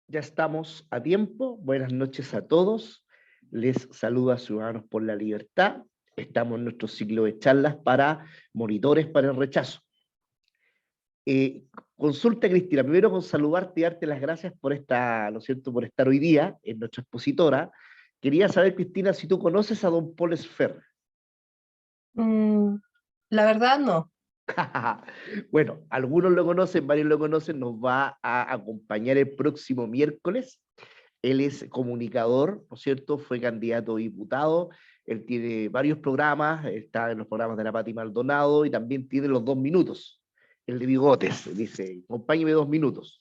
Ya estamos a tiempo. Buenas noches a todos. Les saluda Ciudadanos por la Libertad. Estamos en nuestro ciclo de charlas para monitores para el rechazo. Eh, Consulta, Cristina, primero con saludarte y darte las gracias por esta, ¿no es cierto?, por estar hoy día en nuestra expositora. Quería saber, Cristina, si tú conoces a don Paul Esfer. Mm, la verdad no. Bueno, algunos lo conocen, varios lo conocen, nos va a acompañar el próximo miércoles. Él es comunicador, ¿no es cierto? Fue candidato a diputado. Él tiene varios programas, está en los programas de la Pati Maldonado y también tiene los 2 minutos, el de Bigotes, dice, acompáñeme 2 minutos.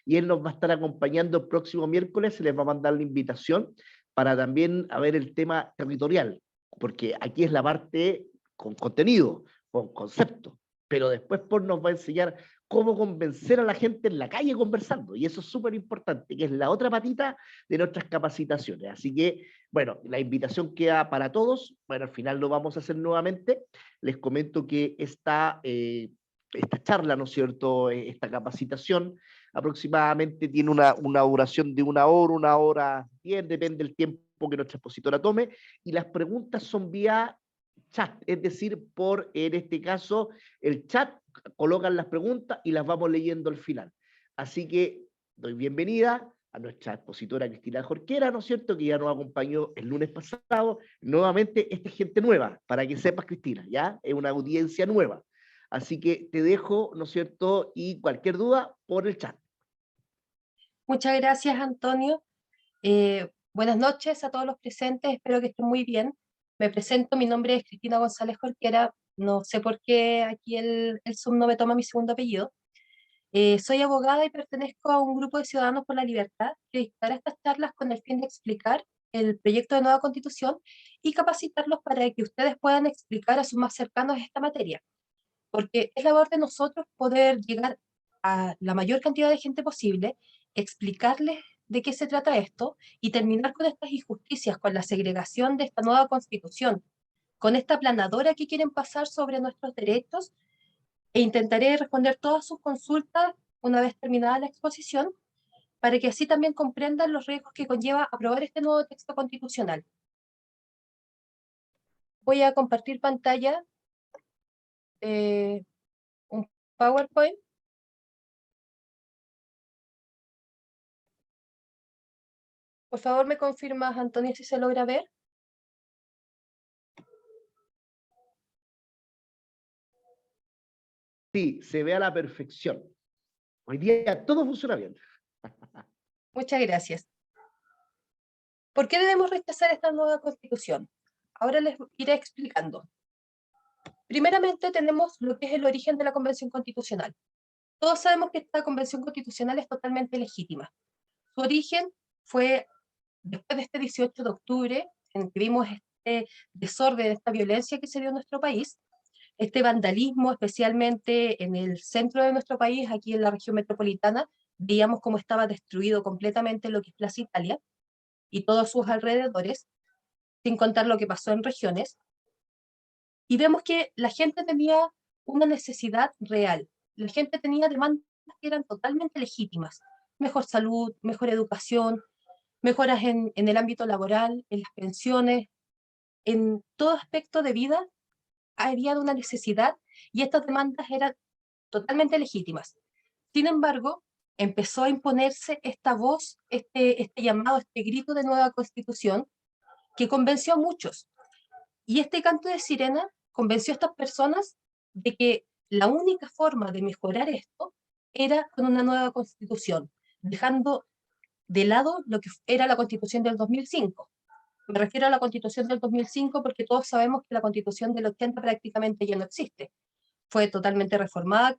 Y él nos va a estar acompañando el próximo miércoles, se les va a mandar la invitación para también a ver el tema territorial, porque aquí es la parte con contenido, con concepto, pero después por nos va a enseñar cómo convencer a la gente en la calle conversando, y eso es súper importante, que es la otra patita de nuestras capacitaciones. Así que, bueno, la invitación queda para todos. Bueno, al final lo vamos a hacer nuevamente. Les comento que esta charla, ¿no es cierto?, esta capacitación, aproximadamente tiene una duración de 1 hora 10, depende del tiempo que nuestra expositora tome, y las preguntas son vía chat, es decir, en este caso, el chat, colocan las preguntas y las vamos leyendo al final. Así que doy bienvenida a nuestra expositora Cristina Jorquera, ¿no es cierto?, que ya nos acompañó el lunes pasado. Nuevamente, esta es gente nueva, para que sepas, Cristina, ¿ya? Es una audiencia nueva. Así que te dejo, ¿no es cierto?, y cualquier duda por el chat. Muchas gracias, Antonio. Buenas noches a todos los presentes, espero que estén muy bien. Me presento, mi nombre es Cristina González Jorquera, no sé por qué aquí el Zoom no me toma mi segundo apellido. Soy abogada y pertenezco a un grupo de Ciudadanos por la Libertad que dictará estas charlas con el fin de explicar el proyecto de nueva constitución y capacitarlos para que ustedes puedan explicar a sus más cercanos esta materia, porque es labor de nosotros poder llegar a la mayor cantidad de gente posible, explicarles de qué se trata esto y terminar con estas injusticias, con la segregación de esta nueva constitución, con esta aplanadora que quieren pasar sobre nuestros derechos, e intentaré responder todas sus consultas una vez terminada la exposición, para que así también comprendan los riesgos que conlleva aprobar este nuevo texto constitucional. Voy a compartir pantalla, un PowerPoint. Por favor, me confirmas, Antonio, si se logra ver. Sí, se ve a la perfección. Hoy día todo funciona bien. Muchas gracias. ¿Por qué debemos rechazar esta nueva constitución? Ahora les iré explicando. Primeramente tenemos lo que es el origen de la Convención Constitucional. Todos sabemos que esta Convención Constitucional es totalmente legítima. Su origen fue después de este 18 de octubre, en que vimos este desorden, esta violencia que se dio en nuestro país, este vandalismo, especialmente en el centro de nuestro país, aquí en la región metropolitana, veíamos cómo estaba destruido completamente lo que es Plaza Italia y todos sus alrededores, sin contar lo que pasó en regiones, y vemos que la gente tenía una necesidad real, la gente tenía demandas que eran totalmente legítimas, mejor salud, mejor educación, mejoras en el ámbito laboral, en las pensiones, en todo aspecto de vida había una necesidad y estas demandas eran totalmente legítimas. Sin embargo, empezó a imponerse esta voz, este llamado, este grito de nueva constitución que convenció a muchos. Y este canto de sirena convenció a estas personas de que la única forma de mejorar esto era con una nueva constitución, dejando de lado lo que era la constitución del 2005. Me refiero a la constitución del 2005 porque todos sabemos que la constitución del 80 prácticamente ya no existe. Fue totalmente reformada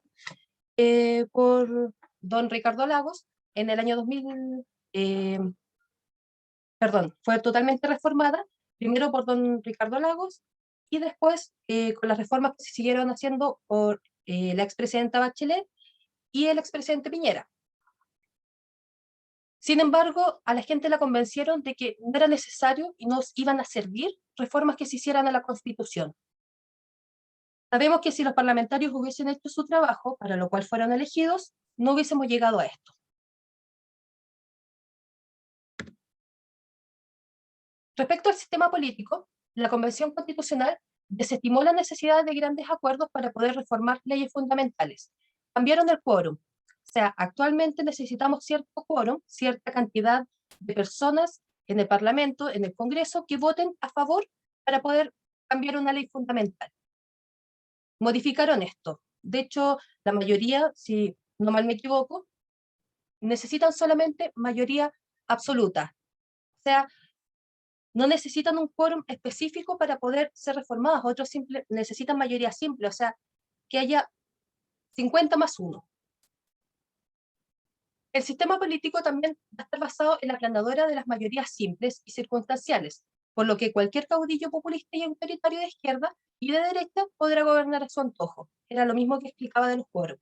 por don Ricardo Lagos en el año 2000, eh, perdón, fue totalmente reformada, primero por don Ricardo Lagos y después con las reformas que se siguieron haciendo por la expresidenta Bachelet y el expresidente Piñera. Sin embargo, a la gente la convencieron de que no era necesario y nos iban a servir reformas que se hicieran a la Constitución. Sabemos que si los parlamentarios hubiesen hecho su trabajo, para lo cual fueron elegidos, no hubiésemos llegado a esto. Respecto al sistema político, la Convención Constitucional desestimó la necesidad de grandes acuerdos para poder reformar leyes fundamentales. Cambiaron el quórum. O sea, actualmente necesitamos cierto quórum, cierta cantidad de personas en el Parlamento, en el Congreso, que voten a favor para poder cambiar una ley fundamental. Modificaron esto. De hecho, la mayoría, si no mal me equivoco, necesitan solamente mayoría absoluta. O sea, no necesitan un quórum específico para poder ser reformadas, otros necesitan mayoría simple, o sea, que haya 50 más 1. El sistema político también va a estar basado en la aplanadora de las mayorías simples y circunstanciales, por lo que cualquier caudillo populista y autoritario de izquierda y de derecha podrá gobernar a su antojo. Era lo mismo que explicaba de los quórum.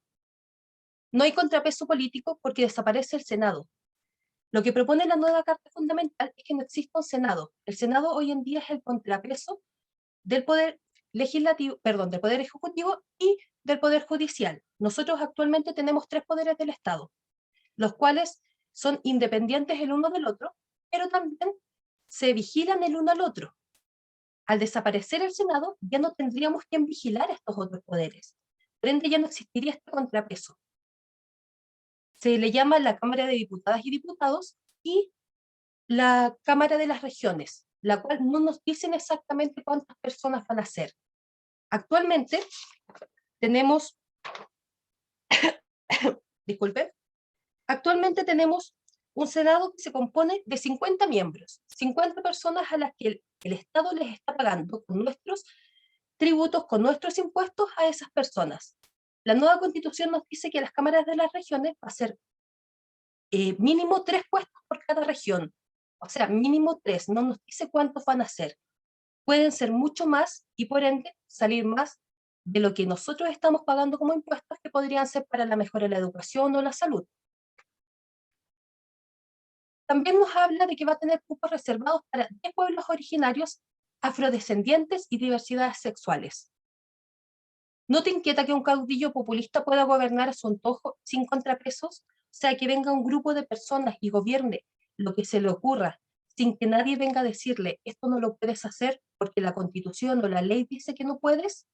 No hay contrapeso político porque desaparece el Senado. Lo que propone la nueva Carta Fundamental es que no exista un Senado. El Senado hoy en día es el contrapeso del poder legislativo, perdón, del poder ejecutivo y del poder judicial. Nosotros actualmente tenemos 3 poderes del Estado, los cuales son independientes el uno del otro, pero también se vigilan el uno al otro. Al desaparecer el Senado, ya no tendríamos quien vigilar estos otros poderes. Por ende, ya no existiría este contrapeso. Se le llama la Cámara de Diputadas y Diputados y la Cámara de las Regiones, la cual no nos dicen exactamente cuántas personas van a ser. Actualmente tenemos, disculpe, actualmente tenemos un Senado que se compone de 50 miembros, 50 personas a las que el Estado les está pagando con nuestros tributos, con nuestros impuestos a esas personas. La nueva Constitución nos dice que las cámaras de las regiones va a ser mínimo 3 puestos por cada región, o sea, mínimo 3, no nos dice cuántos van a ser. Pueden ser mucho más y por ende salir más de lo que nosotros estamos pagando como impuestos que podrían ser para la mejora de la educación o la salud. También nos habla de que va a tener cupos reservados para 10 pueblos originarios, afrodescendientes y diversidades sexuales. ¿No te inquieta que un caudillo populista pueda gobernar a su antojo sin contrapesos? O sea, que venga un grupo de personas y gobierne lo que se le ocurra, sin que nadie venga a decirle, esto no lo puedes hacer porque la Constitución o la ley dice que no puedes.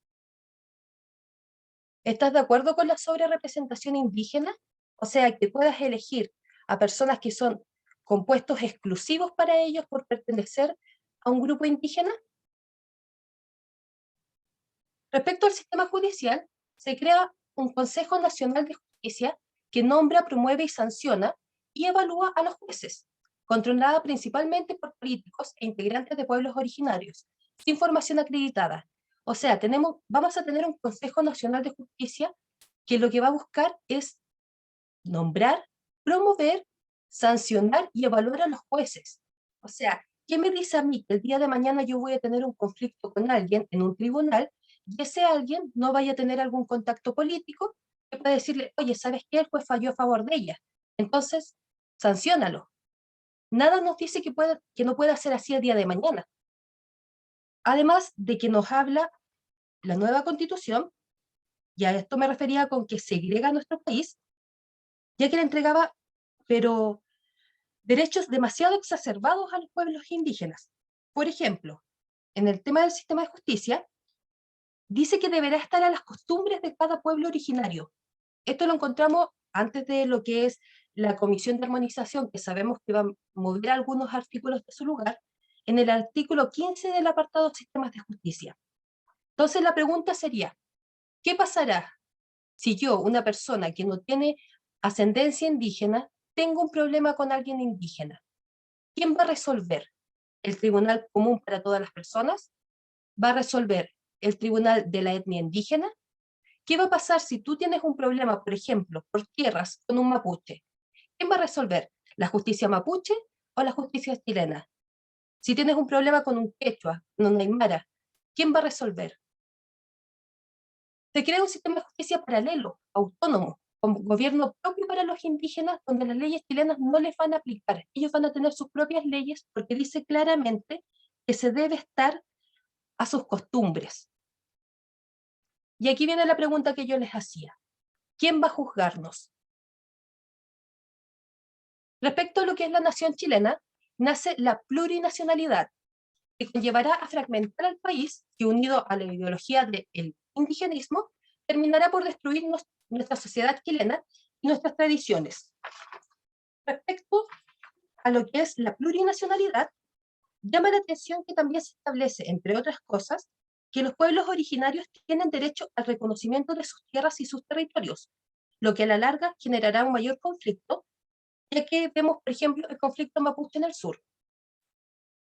¿Estás de acuerdo con la sobrerepresentación indígena? O sea, que puedas elegir a personas que son compuestos exclusivos para ellos por pertenecer a un grupo indígena. Respecto al sistema judicial, se crea un Consejo Nacional de Justicia que nombra, promueve y sanciona y evalúa a los jueces, controlada principalmente por políticos e integrantes de pueblos originarios, sin formación acreditada. O sea, vamos a tener un Consejo Nacional de Justicia que lo que va a buscar es nombrar, promover, sancionar y evaluar a los jueces. O sea, ¿qué me dice a mí que el día de mañana yo voy a tener un conflicto con alguien en un tribunal y ese alguien no vaya a tener algún contacto político que pueda decirle, oye, ¿sabes qué? El juez falló a favor de ella. Entonces, sanciónalo. Nada nos dice que no pueda ser así el día de mañana. Además de que nos habla la nueva constitución, y a esto me refería con que segrega nuestro país, ya que le entregaba, pero derechos demasiado exacerbados a los pueblos indígenas. Por ejemplo, en el tema del sistema de justicia, dice que deberá estar a las costumbres de cada pueblo originario. Esto lo encontramos antes de lo que es la Comisión de Armonización, que sabemos que va a mover algunos artículos de su lugar, en el artículo 15 del apartado Sistemas de Justicia. Entonces la pregunta sería, ¿qué pasará si yo, una persona que no tiene ascendencia indígena, tengo un problema con alguien indígena? ¿Quién va a resolver? ¿El Tribunal Común para todas las personas? ¿Va a resolver el Tribunal de la Etnia Indígena? ¿Qué va a pasar si tú tienes un problema, por ejemplo, por tierras con un mapuche? ¿Quién va a resolver? ¿La justicia mapuche o la justicia chilena? Si tienes un problema con un quechua, con un aymara, ¿quién va a resolver? Se crea un sistema de justicia paralelo, autónomo, con gobierno propio para los indígenas, donde las leyes chilenas no les van a aplicar. Ellos van a tener sus propias leyes porque dice claramente que se debe estar a sus costumbres. Y aquí viene la pregunta que yo les hacía. ¿Quién va a juzgarnos? Respecto a lo que es la nación chilena, nace la plurinacionalidad, que conllevará a fragmentar al país, que unido a la ideología del indigenismo, terminará por destruir nuestra sociedad chilena y nuestras tradiciones. Respecto a lo que es la plurinacionalidad, llama la atención que también se establece, entre otras cosas, que los pueblos originarios tienen derecho al reconocimiento de sus tierras y sus territorios, lo que a la larga generará un mayor conflicto, ya que vemos, por ejemplo, el conflicto mapuche en el sur.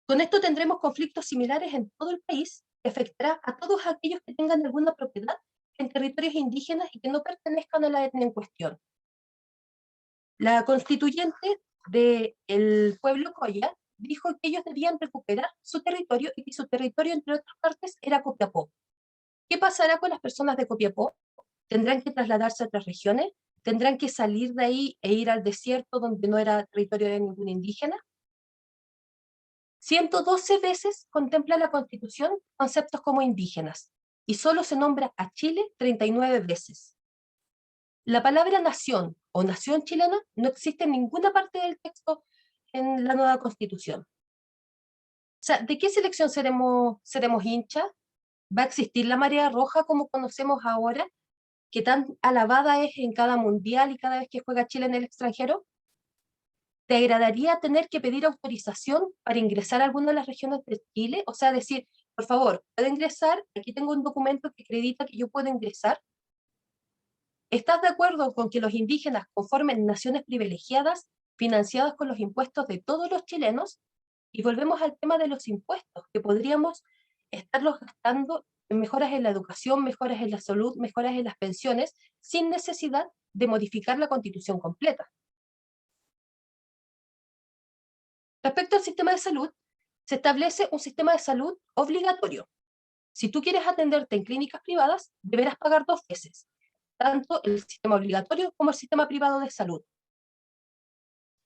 Con esto tendremos conflictos similares en todo el país, que afectará a todos aquellos que tengan alguna propiedad en territorios indígenas y que no pertenezcan a la etnia en cuestión. La constituyente del pueblo Coya dijo que ellos debían recuperar su territorio y que su territorio, entre otras partes, era Copiapó. ¿Qué pasará con las personas de Copiapó? ¿Tendrán que trasladarse a otras regiones? ¿Tendrán que salir de ahí e ir al desierto donde no era territorio de ningún indígena? 112 veces contempla la Constitución conceptos como indígenas y solo se nombra a Chile 39 veces. La palabra nación o nación chilena no existe en ninguna parte del texto en la nueva Constitución. O sea, ¿de qué selección seremos hinchas? ¿Va a existir la marea roja como conocemos ahora, que tan alabada es en cada mundial y cada vez que juega Chile en el extranjero? ¿Te agradaría tener que pedir autorización para ingresar a alguna de las regiones de Chile? O sea, decir, por favor, ¿puedo ingresar? Aquí tengo un documento que acredita que yo puedo ingresar. ¿Estás de acuerdo con que los indígenas conformen naciones privilegiadas financiadas con los impuestos de todos los chilenos? Y volvemos al tema de los impuestos, que podríamos estarlos gastando en mejoras en la educación, mejoras en la salud, mejoras en las pensiones, sin necesidad de modificar la Constitución completa. Respecto al sistema de salud, se establece un sistema de salud obligatorio. Si tú quieres atenderte en clínicas privadas, deberás pagar 2 veces, tanto el sistema obligatorio como el sistema privado de salud.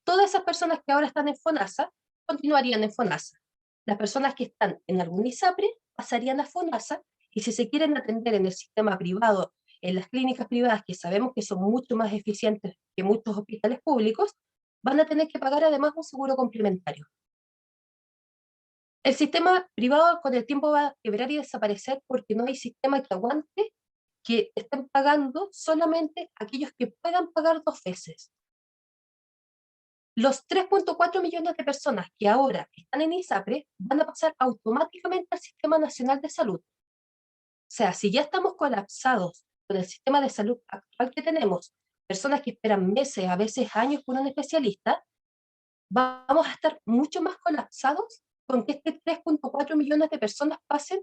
Todas esas personas que ahora están en FONASA continuarían en FONASA. Las personas que están en algún ISAPRE pasarían a FONASA, y si se quieren atender en el sistema privado, en las clínicas privadas, que sabemos que son mucho más eficientes que muchos hospitales públicos, van a tener que pagar además un seguro complementario. El sistema privado con el tiempo va a quebrar y desaparecer porque no hay sistema que aguante que estén pagando solamente aquellos que puedan pagar 2 veces. Los 3.4 millones de personas que ahora están en ISAPRE van a pasar automáticamente al Sistema Nacional de Salud. O sea, si ya estamos colapsados con el sistema de salud actual que tenemos, personas que esperan meses, a veces años por un especialista, vamos a estar mucho más colapsados con que este 3.4 millones de personas pasen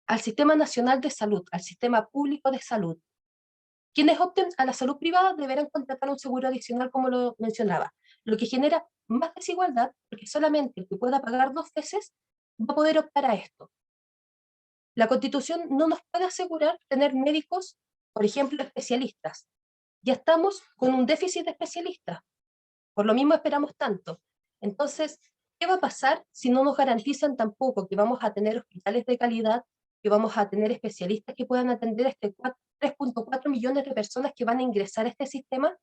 al Sistema Nacional de Salud, al Sistema Público de Salud. Quienes opten a la salud privada deberán contratar un seguro adicional, como lo mencionaba, lo que genera más desigualdad, porque solamente el que pueda pagar 2 veces va a poder optar a esto. La Constitución no nos puede asegurar tener médicos, por ejemplo, especialistas. Ya estamos con un déficit de especialistas, por lo mismo esperamos tanto. Entonces, ¿qué va a pasar si no nos garantizan tampoco que vamos a tener hospitales de calidad, que vamos a tener especialistas que puedan atender a este 3.4 millones de personas que van a ingresar a este sistema?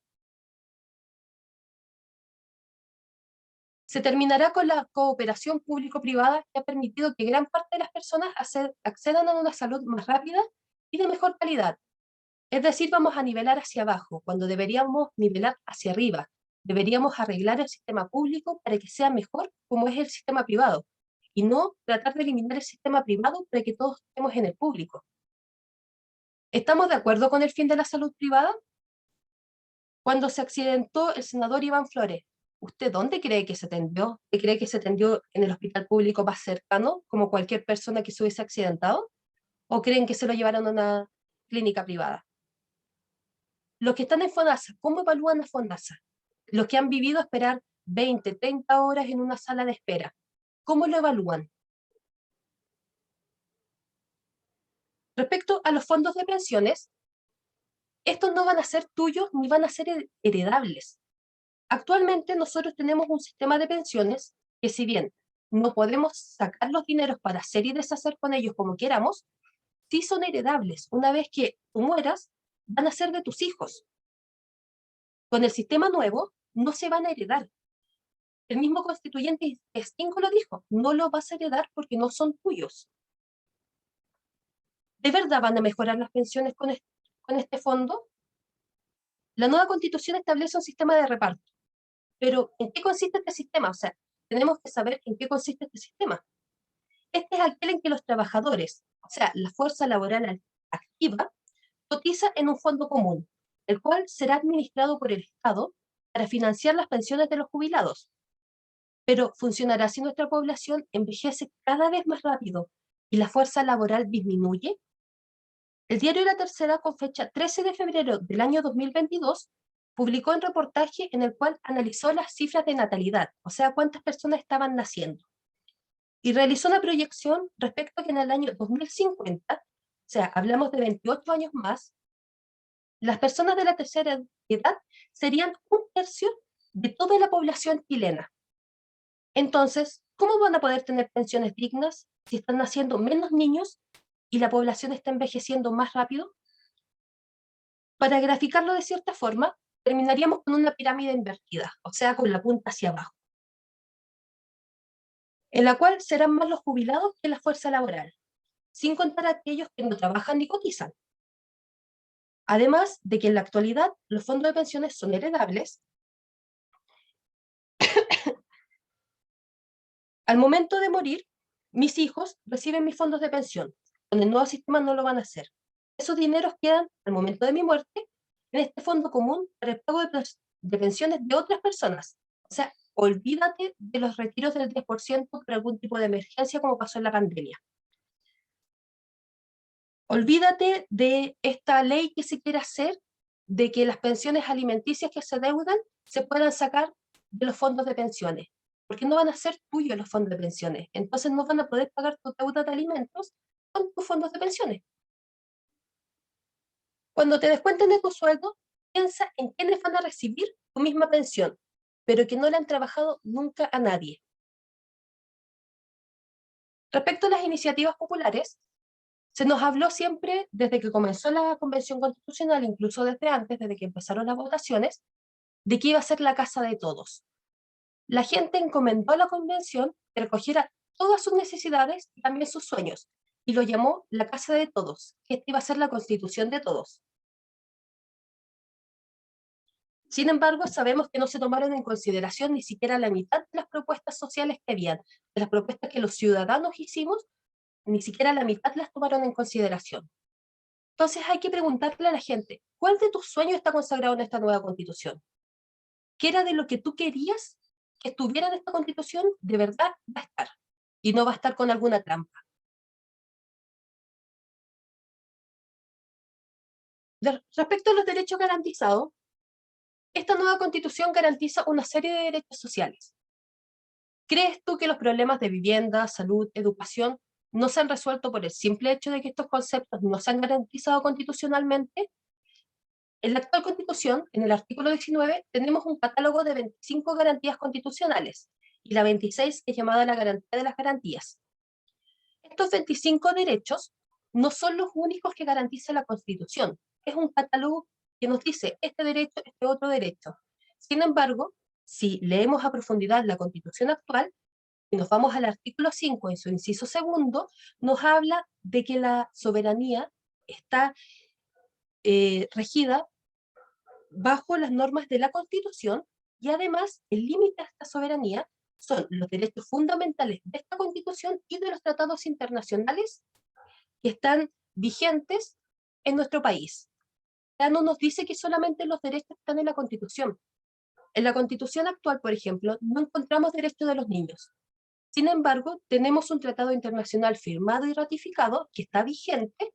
Se terminará con la cooperación público-privada, que ha permitido que gran parte de las personas accedan a una salud más rápida y de mejor calidad. Es decir, vamos a nivelar hacia abajo, cuando deberíamos nivelar hacia arriba. Deberíamos arreglar el sistema público para que sea mejor como es el sistema privado, y no tratar de eliminar el sistema privado para que todos estemos en el público. ¿Estamos de acuerdo con el fin de la salud privada? Cuando se accidentó el senador Iván Flores, ¿usted dónde cree que se atendió? ¿Usted cree que se atendió en el hospital público más cercano, como cualquier persona que se hubiese accidentado? ¿O creen que se lo llevaron a una clínica privada? Los que están en FONASA, ¿cómo evalúan a FONASA? Los que han vivido esperar 20, 30 horas en una sala de espera, ¿cómo lo evalúan? Respecto a los fondos de pensiones, estos no van a ser tuyos ni van a ser heredables. Actualmente nosotros tenemos un sistema de pensiones que, si bien no podemos sacar los dineros para hacer y deshacer con ellos como queramos, sí son heredables. Una vez que tú mueras, van a ser de tus hijos. Con el sistema nuevo, no se van a heredar. el mismo constituyente extingo lo dijo, no lo vas a heredar porque no son tuyos. ¿De verdad van a mejorar las pensiones con este fondo? La nueva constitución establece un sistema de reparto, pero ¿en qué consiste este sistema? O sea, tenemos que saber en qué consiste este sistema. Este es aquel en que los trabajadores, o sea, la fuerza laboral activa, cotiza en un fondo común, el cual será administrado por el Estado para financiar las pensiones de los jubilados. Pero funcionará si nuestra población envejece cada vez más rápido y la fuerza laboral disminuye. El diario La Tercera, con fecha 13 de febrero del año 2022, publicó un reportaje en el cual analizó las cifras de natalidad, o sea, cuántas personas estaban naciendo, y realizó una proyección respecto a que en el año 2050, o sea, hablamos de 28 años más, las personas de la tercera edad serían un tercio de toda la población chilena. Entonces, ¿cómo van a poder tener pensiones dignas si están naciendo menos niños y la población está envejeciendo más rápido? Para graficarlo de cierta forma, terminaríamos con una pirámide invertida, o sea, con la punta hacia abajo, en la cual serán más los jubilados que la fuerza laboral, sin contar a aquellos que no trabajan ni cotizan. Además de que en la actualidad los fondos de pensiones son heredables, al momento de morir, mis hijos reciben mis fondos de pensión. Con el nuevo sistema no lo van a hacer. Esos dineros quedan, al momento de mi muerte, en este fondo común para el pago de pensiones de otras personas. O sea, olvídate de los retiros del 10% por algún tipo de emergencia como pasó en la pandemia. Olvídate de esta ley que se quiere hacer de que las pensiones alimenticias que se deudan se puedan sacar de los fondos de pensiones, porque no van a ser tuyos los fondos de pensiones. Entonces no van a poder pagar tu deuda de alimentos con tus fondos de pensiones. Cuando te descuenten de tu sueldo, piensa en quiénes van a recibir tu misma pensión, pero que no le han trabajado nunca a nadie. Respecto a las iniciativas populares, se nos habló siempre, desde que comenzó la Convención Constitucional, incluso desde antes, desde que empezaron las votaciones, de que iba a ser la casa de todos. La gente encomendó a la Convención que recogiera todas sus necesidades y también sus sueños, y lo llamó la casa de todos, que esta iba a ser la Constitución de todos. Sin embargo, sabemos que no se tomaron en consideración ni siquiera la mitad de las propuestas sociales que habían, de las propuestas que los ciudadanos hicimos, ni siquiera la mitad las tomaron en consideración. Entonces hay que preguntarle a la gente, ¿cuál de tus sueños está consagrado en esta nueva constitución? ¿Qué era de lo que tú querías que estuviera en esta constitución? De verdad va a estar, y no va a estar con alguna trampa. Respecto a los derechos garantizados, esta nueva constitución garantiza una serie de derechos sociales. ¿Crees tú que los problemas de vivienda, salud, educación no se han resuelto por el simple hecho de que estos conceptos no se han garantizado constitucionalmente? En la actual Constitución, en el artículo 19, tenemos un catálogo de 25 garantías constitucionales, y la 26 es llamada la garantía de las garantías. Estos 25 derechos no son los únicos que garantiza la Constitución. Es un catálogo que nos dice este derecho, este otro derecho. Sin embargo, si leemos a profundidad la Constitución actual, y nos vamos al artículo 5, en su inciso segundo, nos habla de que la soberanía está regida bajo las normas de la Constitución, y además el límite a esta soberanía son los derechos fundamentales de esta Constitución y de los tratados internacionales que están vigentes en nuestro país. Ya no nos dice que solamente los derechos están en la Constitución. En la Constitución actual, por ejemplo, no encontramos derechos de los niños. Sin embargo, tenemos un tratado internacional firmado y ratificado que está vigente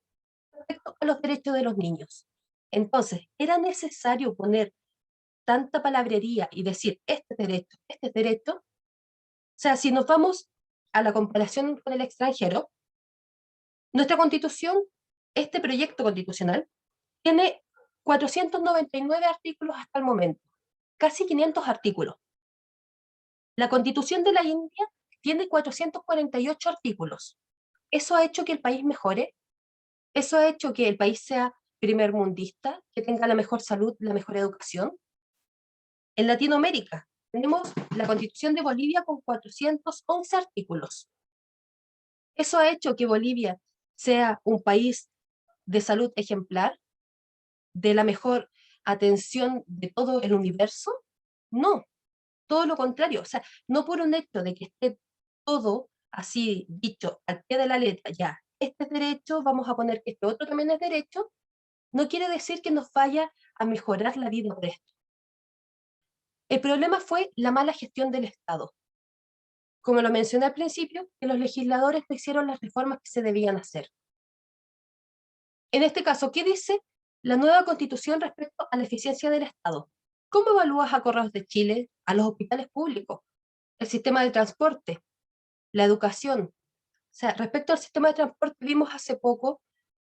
respecto a los derechos de los niños. Entonces, ¿era necesario poner tanta palabrería y decir este es derecho? O sea, si nos vamos a la comparación con el extranjero, nuestra constitución, este proyecto constitucional, tiene 499 artículos hasta el momento, casi 500 artículos. La constitución de la India tiene 448 artículos. ¿Eso ha hecho que el país mejore? ¿Eso ha hecho que el país sea primermundista, que tenga la mejor salud, la mejor educación? En Latinoamérica, tenemos la Constitución de Bolivia con 411 artículos. ¿Eso ha hecho que Bolivia sea un país de salud ejemplar, de la mejor atención de todo el universo? No, todo lo contrario. O sea, no por un hecho de que esté todo así dicho al pie de la letra, ya, este es derecho, vamos a poner que este otro también es derecho, no quiere decir que nos vaya a mejorar la vida por esto. El problema fue la mala gestión del Estado. Como lo mencioné al principio, que los legisladores no hicieron las reformas que se debían hacer. En este caso, ¿qué dice la nueva Constitución respecto a la eficiencia del Estado? ¿Cómo evalúas a Correos de Chile, a los hospitales públicos, el sistema de transporte, la educación? O sea, respecto al sistema de transporte, vimos hace poco,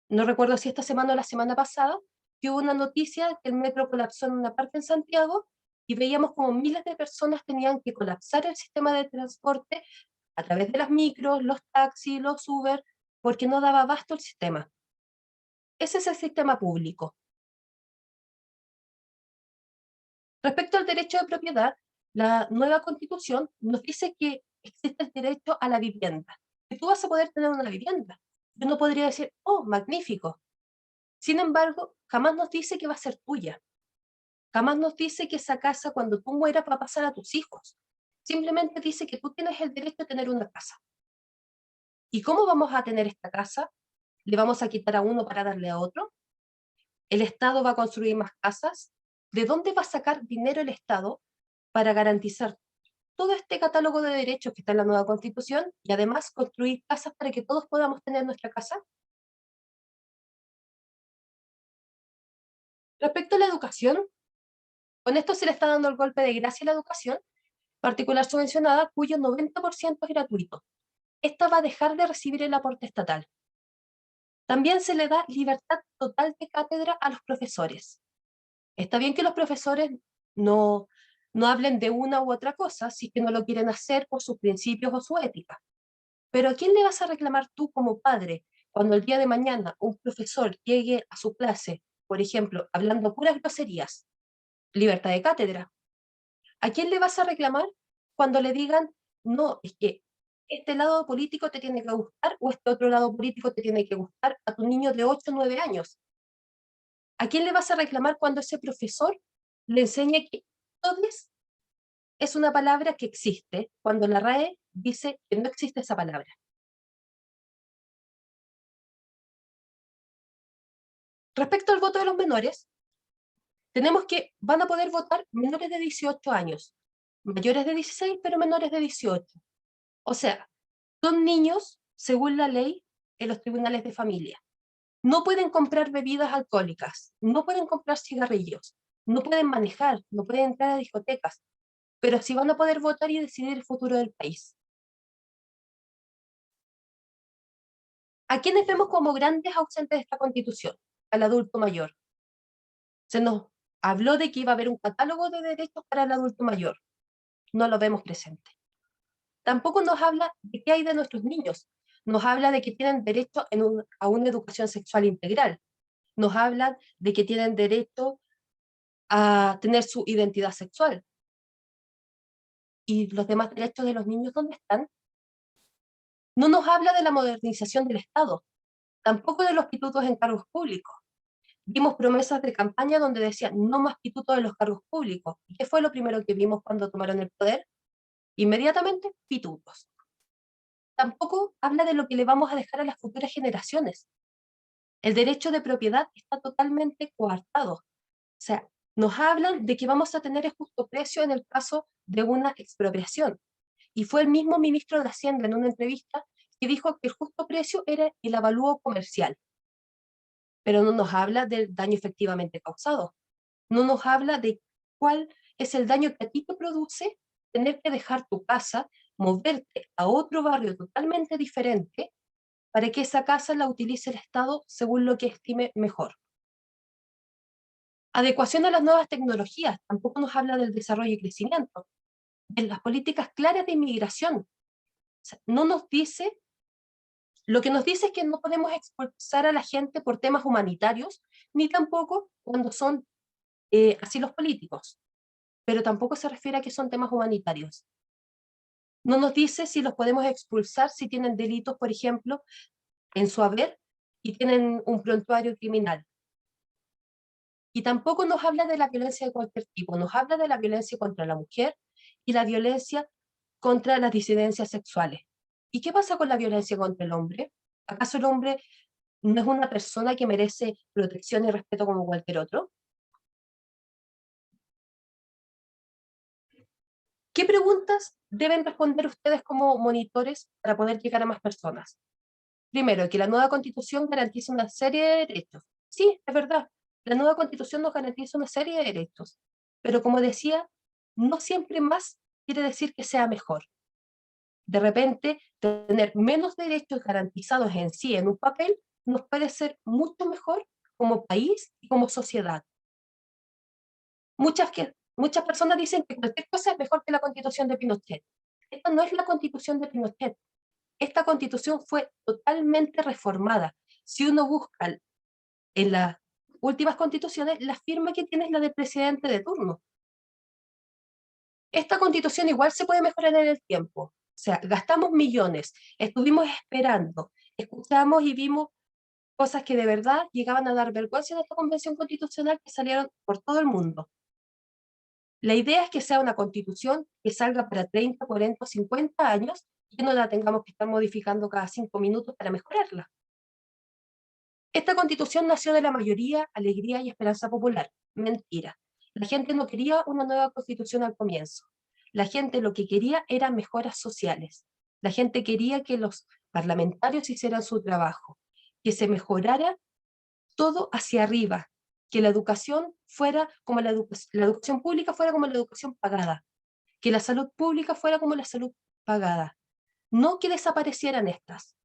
no recuerdo si esta semana o la semana pasada, que hubo una noticia que el metro colapsó en una parte en Santiago y veíamos como miles de personas tenían que colapsar el sistema de transporte a través de las micros, los taxis, los Uber, porque no daba abasto el sistema. Ese es el sistema público. Respecto al derecho de propiedad, la nueva Constitución nos dice que existe el derecho a la vivienda, que tú vas a poder tener una vivienda. Yo no podría decir, oh, magnífico. Sin embargo, jamás nos dice que va a ser tuya. Jamás nos dice que esa casa, cuando tú mueras, va a pasar a tus hijos. Simplemente dice que tú tienes el derecho a tener una casa. ¿Y cómo vamos a tener esta casa? ¿Le vamos a quitar a uno para darle a otro? ¿El Estado va a construir más casas? ¿De dónde va a sacar dinero el Estado para garantizar todo este catálogo de derechos que está en la nueva Constitución y además construir casas para que todos podamos tener nuestra casa? Respecto a la educación, con esto se le está dando el golpe de gracia a la educación particular subvencionada, cuyo 90% es gratuito. Esta va a dejar de recibir el aporte estatal. También se le da libertad total de cátedra a los profesores. Está bien que los profesores no, no hablen de una u otra cosa si que no lo quieren hacer por sus principios o su ética. Pero ¿a quién le vas a reclamar tú como padre cuando el día de mañana un profesor llegue a su clase, por ejemplo, hablando puras groserías? Libertad de cátedra. ¿A quién le vas a reclamar cuando le digan, no, es que este lado político te tiene que gustar o este otro lado político te tiene que gustar a tu niño de 8 o 9 años? ¿A quién le vas a reclamar cuando ese profesor le enseñe que todes es una palabra que existe, cuando la RAE dice que no existe esa palabra? Respecto al voto de los menores, tenemos que van a poder votar menores de 18 años, mayores de 16, pero menores de 18. O sea, son niños, según la ley, en los tribunales de familia. No pueden comprar bebidas alcohólicas, no pueden comprar cigarrillos, no pueden manejar, no pueden entrar a discotecas, pero sí van a poder votar y decidir el futuro del país. ¿A quiénes vemos como grandes ausentes de esta constitución? Al adulto mayor. Se nos habló de que iba a haber un catálogo de derechos para el adulto mayor. No lo vemos presente. Tampoco nos habla de qué hay de nuestros niños. Nos habla de que tienen derecho a una educación sexual integral. Nos hablan de que tienen derecho a tener su identidad sexual. ¿Y los demás derechos de los niños dónde están? No nos habla de la modernización del Estado, tampoco de los pitutos en cargos públicos. Vimos promesas de campaña donde decían no más pitutos en los cargos públicos. ¿Y qué fue lo primero que vimos cuando tomaron el poder? Inmediatamente, pitutos. Tampoco habla de lo que le vamos a dejar a las futuras generaciones. El derecho de propiedad está totalmente coartado. O sea, nos hablan de que vamos a tener el justo precio en el caso de una expropiación. Y fue el mismo ministro de Hacienda en una entrevista que dijo que el justo precio era el avalúo comercial. Pero no nos habla del daño efectivamente causado. No nos habla de cuál es el daño que a ti te produce tener que dejar tu casa, moverte a otro barrio totalmente diferente para que esa casa la utilice el Estado según lo que estime mejor. Adecuación a las nuevas tecnologías, tampoco nos habla del desarrollo y crecimiento, de las políticas claras de inmigración. O sea, no nos dice, lo que nos dice es que no podemos expulsar a la gente por temas humanitarios, ni tampoco cuando son asilos políticos. pero tampoco se refiere a que son temas humanitarios. No nos dice si los podemos expulsar si tienen delitos, por ejemplo, en su haber y tienen un prontuario criminal. Y tampoco nos habla de la violencia de cualquier tipo, nos habla de la violencia contra la mujer y la violencia contra las disidencias sexuales. ¿Y qué pasa con la violencia contra el hombre? ¿Acaso el hombre no es una persona que merece protección y respeto como cualquier otro? ¿Qué preguntas deben responder ustedes como monitores para poder llegar a más personas? Primero, que la nueva constitución garantiza una serie de derechos. Sí, es verdad, la nueva constitución nos garantiza una serie de derechos, pero como decía, no siempre más quiere decir que sea mejor. De repente, tener menos derechos garantizados en sí en un papel nos puede ser mucho mejor como país y como sociedad. Muchas personas dicen que cualquier cosa es mejor que la constitución de Pinochet. Esta no es la constitución de Pinochet. Esta constitución fue totalmente reformada. Si uno busca en las últimas constituciones, la firma que tiene es la del presidente de turno. Esta constitución igual se puede mejorar en el tiempo. O sea, gastamos millones, estuvimos esperando, escuchamos y vimos cosas que de verdad llegaban a dar vergüenza en esta convención constitucional que salieron por todo el mundo. La idea es que sea una constitución que salga para 30, 40, 50 años y que no la tengamos que estar modificando cada 5 minutos para mejorarla. Esta constitución nació de la mayoría, alegría y esperanza popular. Mentira. La gente no quería una nueva constitución al comienzo. La gente lo que quería era mejoras sociales. La gente quería que los parlamentarios hicieran su trabajo, que se mejorara todo hacia arriba, que la educación fuera como la educación pública fuera como la educación pagada, que la salud pública fuera como la salud pagada. No que desaparecieran estas.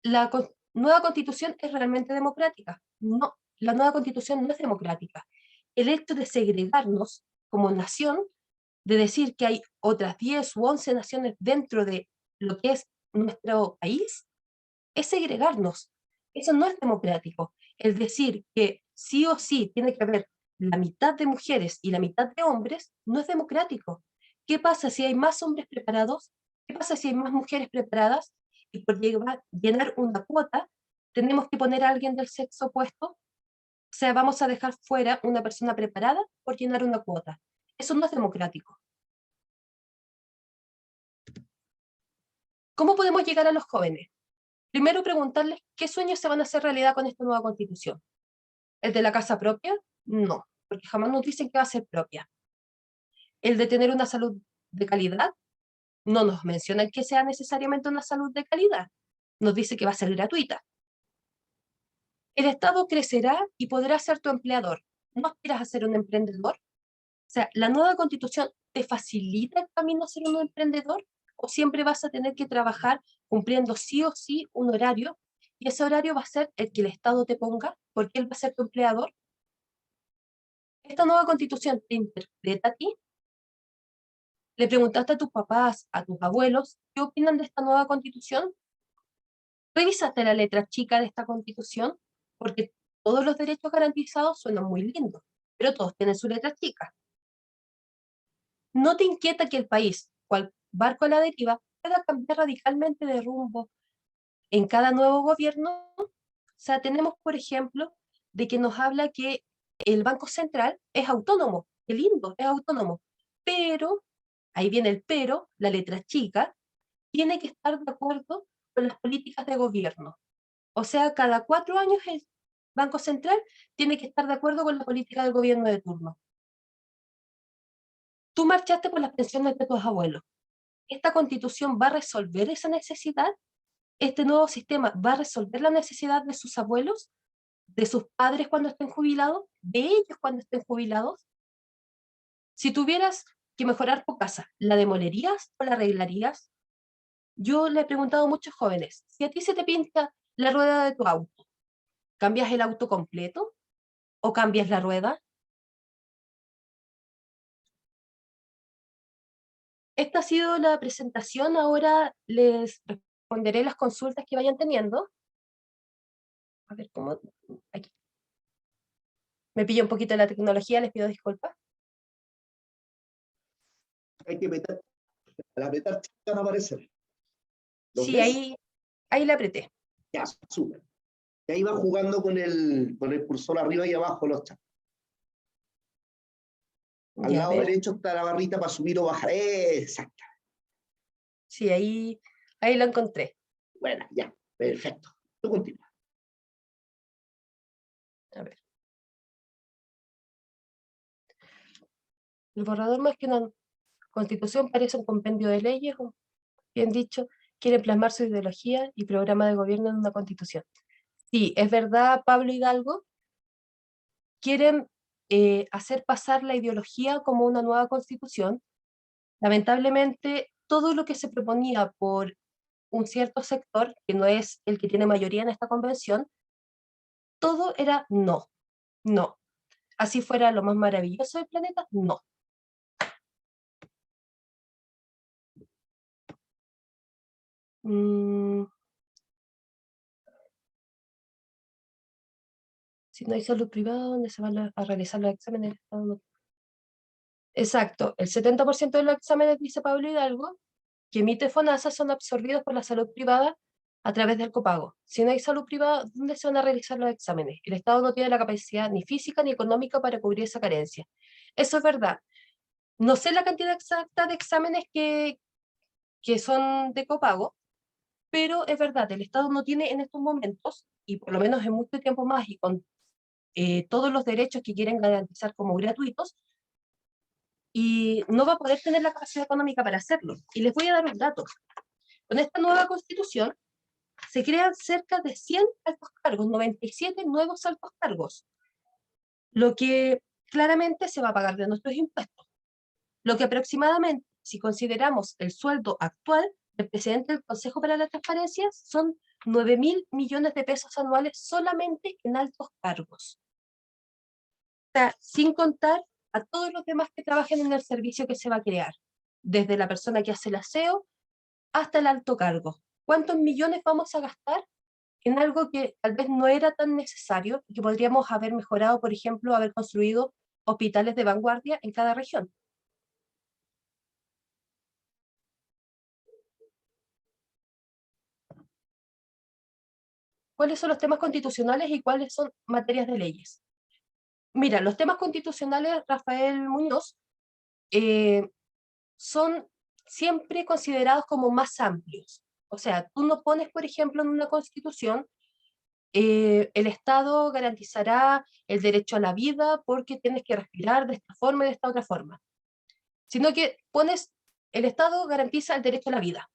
La nueva constitución es realmente democrática. No, la nueva constitución no es democrática. El hecho de segregarnos como nación, de decir que hay otras 10 u 11 naciones dentro de lo que es nuestro país, es segregarnos. Eso no es democrático. El decir que sí o sí tiene que haber la mitad de mujeres y la mitad de hombres no es democrático. ¿Qué pasa si hay más hombres preparados? ¿Qué pasa si hay más mujeres preparadas? Y por llenar una cuota, tenemos que poner a alguien del sexo opuesto. O sea, vamos a dejar fuera una persona preparada por llenar una cuota. Eso no es democrático. ¿Cómo podemos llegar a los jóvenes? Primero preguntarles qué sueños se van a hacer realidad con esta nueva constitución. ¿El de la casa propia? No, porque jamás nos dicen que va a ser propia. ¿El de tener una salud de calidad? No nos mencionan que sea necesariamente una salud de calidad. Nos dice que va a ser gratuita. El Estado crecerá y podrá ser tu empleador. ¿No aspiras a ser un emprendedor? O sea, ¿la nueva constitución te facilita el camino a ser un emprendedor? ¿O siempre vas a tener que trabajar cumpliendo sí o sí un horario? Y ese horario va a ser el que el Estado te ponga, porque él va a ser tu empleador. ¿Esta nueva constitución te interpreta a ti? ¿Le preguntaste a tus papás, a tus abuelos, qué opinan de esta nueva constitución? ¿Revisaste la letra chica de esta constitución? Porque todos los derechos garantizados suenan muy lindos, pero todos tienen su letra chica. ¿No te inquieta que el país, cual barco a la deriva, pueda cambiar radicalmente de rumbo en cada nuevo gobierno? O sea, tenemos, por ejemplo, de que nos habla que el Banco Central es autónomo, qué lindo, es autónomo, pero, ahí viene el pero, la letra chica, tiene que estar de acuerdo con las políticas de gobierno. O sea, cada 4 años el Banco Central tiene que estar de acuerdo con la política del gobierno de turno. Tú marchaste por las pensiones de tus abuelos. ¿Esta constitución va a resolver esa necesidad? ¿Este nuevo sistema va a resolver la necesidad de sus abuelos, de sus padres cuando estén jubilados, de ellos cuando estén jubilados? Si tuvieras que mejorar tu casa, ¿la demolerías o la arreglarías? Yo le he preguntado a muchos jóvenes, si a ti se te pinta la rueda de tu auto, ¿cambias el auto completo o cambias la rueda? Esta ha sido la presentación, ahora les responderé las consultas que vayan teniendo. A ver cómo, aquí. Me pillo un poquito la tecnología, les pido disculpas. Hay que meter, al apretar van a aparecer. ¿Los Sí, ves? ahí la apreté. Ya, súper. Y ahí va jugando con el cursor arriba y abajo los chats. Al Ya, a lado ver. derecho está la barrita para subir o bajar. Exacto. Sí, ahí la encontré. Bueno, ya. Perfecto. Tú continúa. A ver. El borrador, más que una constitución, parece un compendio de leyes, o, bien dicho, quiere plasmar su ideología y programa de gobierno en una constitución. Sí, es verdad, Pablo Hidalgo, quieren hacer pasar la ideología como una nueva constitución. Lamentablemente, todo lo que se proponía por un cierto sector, que no es el que tiene mayoría en esta convención, todo era no, no. Así fuera lo más maravilloso del planeta, no. Mm, si no hay salud privada, ¿dónde se van a realizar los exámenes? Exacto, el 70% de los exámenes, dice Pablo Hidalgo, que emite FONASA son absorbidos por la salud privada a través del copago. Si no hay salud privada, ¿dónde se van a realizar los exámenes? El Estado no tiene la capacidad ni física ni económica para cubrir esa carencia. Eso es verdad. No sé la cantidad exacta de exámenes que son de copago, pero es verdad, el Estado no tiene en estos momentos, y por lo menos en mucho tiempo más, y con todos los derechos que quieren garantizar como gratuitos, y no va a poder tener la capacidad económica para hacerlo. Y les voy a dar un dato. Con esta nueva constitución se crean cerca de 100 altos cargos, 97 nuevos altos cargos, lo que claramente se va a pagar de nuestros impuestos. Lo que aproximadamente, si consideramos el sueldo actual del presidente del Consejo para la Transparencia, son 9.000 millones de pesos anuales solamente en altos cargos. O sea, sin contar a todos los demás que trabajen en el servicio que se va a crear, desde la persona que hace el aseo hasta el alto cargo. ¿Cuántos millones vamos a gastar en algo que tal vez no era tan necesario y que podríamos haber mejorado, por ejemplo, haber construido hospitales de vanguardia en cada región? ¿Cuáles son los temas constitucionales y cuáles son materias de leyes? Mira, los temas constitucionales, Rafael Muñoz, eh, son siempre considerados como más amplios. O sea, tú no pones, por ejemplo, en una constitución, el Estado garantizará el derecho a la vida porque tienes que respirar de esta forma y de esta otra forma, sino que pones, el Estado garantiza el derecho a la vida,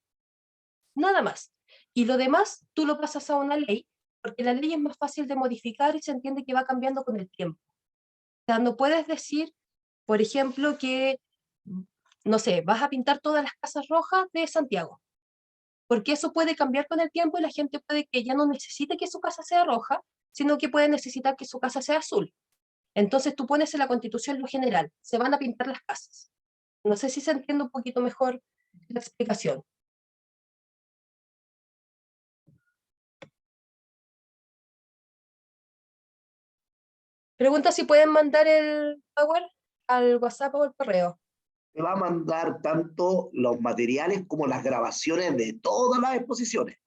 nada más. Y lo demás tú lo pasas a una ley, porque la ley es más fácil de modificar y se entiende que va cambiando con el tiempo. O sea, no puedes decir, por ejemplo, que, no sé, vas a pintar todas las casas rojas de Santiago, porque eso puede cambiar con el tiempo y la gente puede que ya no necesite que su casa sea roja, sino que puede necesitar que su casa sea azul. Entonces tú pones en la Constitución lo general, se van a pintar las casas. No sé si se entiende un poquito mejor la explicación. Pregunta si pueden mandar el Power al WhatsApp o al correo. Te va a mandar tanto los materiales como las grabaciones de todas las exposiciones.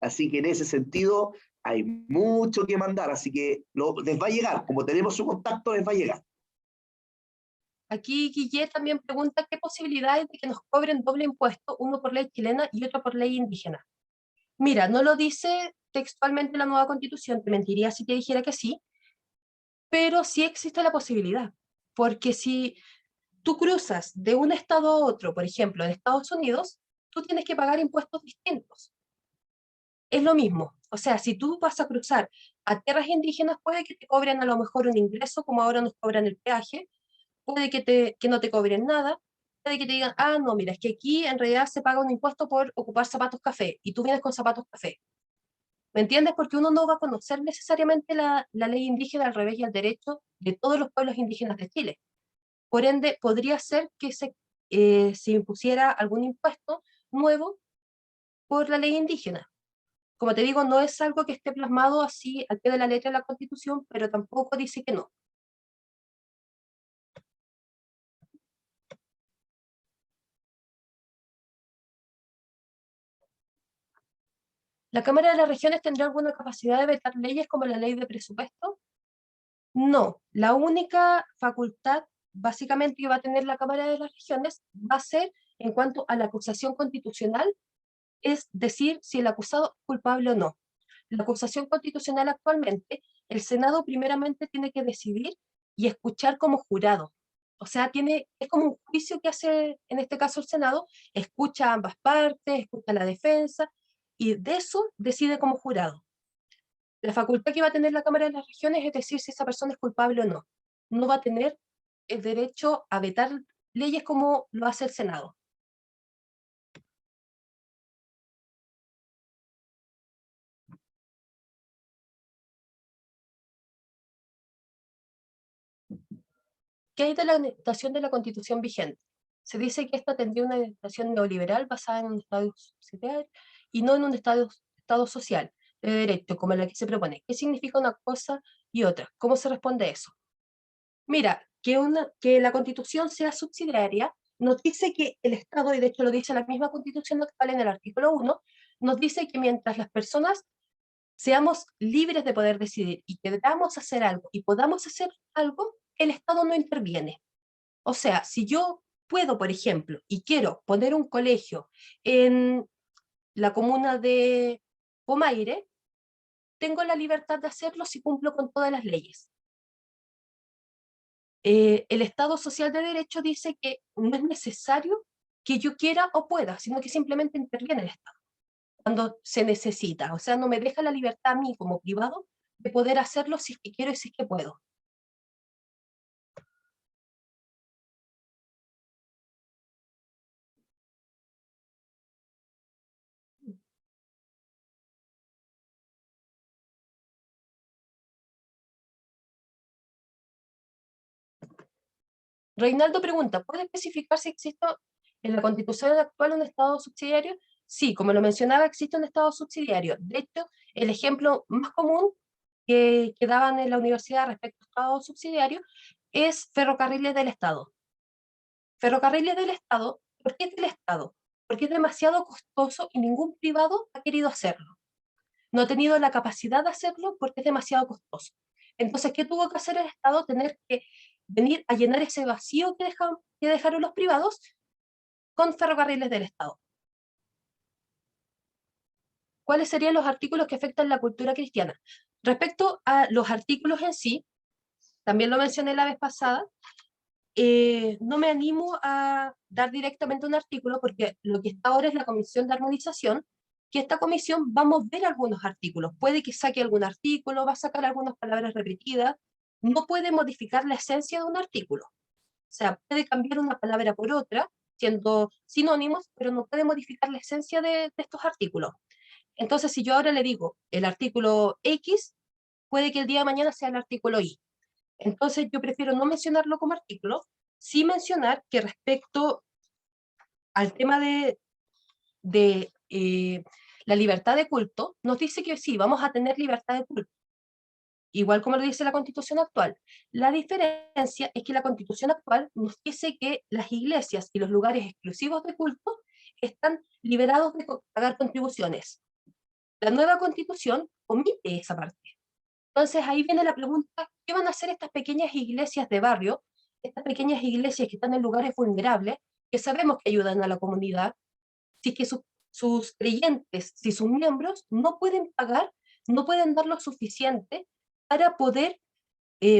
Así que en ese sentido hay mucho que mandar, así que les va a llegar, como tenemos su contacto, les va a llegar. Aquí Guille también pregunta qué posibilidad hay de que nos cobren doble impuesto, uno por ley chilena y otro por ley indígena. Mira, no lo dice textualmente la nueva constitución, te mentiría si te dijera que sí, pero sí existe la posibilidad, porque si tú cruzas de un estado a otro, por ejemplo, en Estados Unidos, tú tienes que pagar impuestos distintos. Es lo mismo. O sea, si tú vas a cruzar a tierras indígenas, puede que te cobren a lo mejor un ingreso, como ahora nos cobran el peaje, puede que no te cobren nada, puede que te digan, ah, no, mira, es que aquí en realidad se paga un impuesto por ocupar zapatos café, y tú vienes con zapatos café. ¿Me entiendes? Porque uno no va a conocer necesariamente la ley indígena al revés y al derecho de todos los pueblos indígenas de Chile. Por ende, podría ser que se impusiera algún impuesto nuevo por la ley indígena. Como te digo, no es algo que esté plasmado así al pie de la letra de la Constitución, pero tampoco dice que no. ¿La Cámara de las Regiones tendrá alguna capacidad de vetar leyes como la ley de presupuesto? No, la única facultad básicamente que va a tener la Cámara de las Regiones va a ser en cuanto a la acusación constitucional, es decir si el acusado es culpable o no. La acusación constitucional actualmente, el Senado primeramente tiene que decidir y escuchar como jurado. O sea, es como un juicio que hace, en este caso el Senado, escucha ambas partes, escucha la defensa, y de eso decide como jurado. La facultad que va a tener la Cámara de las Regiones es decir si esa persona es culpable o no. No va a tener el derecho a vetar leyes como lo hace el Senado. ¿Qué hay de la orientación de la Constitución vigente? Se dice que esta tendría una orientación neoliberal basada en un Estado social y no en un estado social de derecho, como la que se propone. ¿Qué significa una cosa y otra? ¿Cómo se responde a eso? Mira, que la Constitución sea subsidiaria nos dice que el Estado, y de hecho lo dice la misma Constitución actual en el artículo 1, nos dice que mientras las personas seamos libres de poder decidir y queramos hacer algo y podamos hacer algo, el Estado no interviene. O sea, si yo puedo, por ejemplo, y quiero poner un colegio en la comuna de Pomaire, tengo la libertad de hacerlo si cumplo con todas las leyes. El Estado social de derecho dice que no es necesario que yo quiera o pueda, sino que simplemente interviene el Estado cuando se necesita. O sea, no me deja la libertad a mí como privado de poder hacerlo si es que quiero y si es que puedo. Reinaldo pregunta, ¿puede especificar si existe en la Constitución actual un Estado subsidiario? Sí, como lo mencionaba, existe un Estado subsidiario. De hecho, el ejemplo más común que daban en la universidad respecto a Estado subsidiario es Ferrocarriles del Estado. Ferrocarriles del Estado, ¿por qué es del Estado? Porque es demasiado costoso y ningún privado ha querido hacerlo. No ha tenido la capacidad de hacerlo porque es demasiado costoso. Entonces, ¿qué tuvo que hacer el Estado? Tener que venir a llenar ese vacío que dejaron los privados con ferrocarriles del Estado. ¿Cuáles serían los artículos que afectan la cultura cristiana? Respecto a los artículos en sí, también lo mencioné la vez pasada, no me animo a dar directamente un artículo porque lo que está ahora es la Comisión de Armonización, que esta comisión va a mover algunos artículos. Puede que saque algún artículo, va a sacar algunas palabras repetidas, no puede modificar la esencia de un artículo. O sea, puede cambiar una palabra por otra, siendo sinónimos, pero no puede modificar la esencia de estos artículos. Entonces, si yo ahora le digo el artículo X, puede que el día de mañana sea el artículo Y. Entonces, yo prefiero no mencionarlo como artículo, sí mencionar que respecto al tema de la libertad de culto, nos dice que sí, vamos a tener libertad de culto, igual como lo dice la Constitución actual. La diferencia es que la Constitución actual nos dice que las iglesias y los lugares exclusivos de culto están liberados de pagar contribuciones. La nueva Constitución omite esa parte. Entonces ahí viene la pregunta, ¿qué van a hacer estas pequeñas iglesias de barrio, estas pequeñas iglesias que están en lugares vulnerables, que sabemos que ayudan a la comunidad, si es que sus creyentes, si sus miembros no pueden pagar, no pueden dar lo suficiente para poder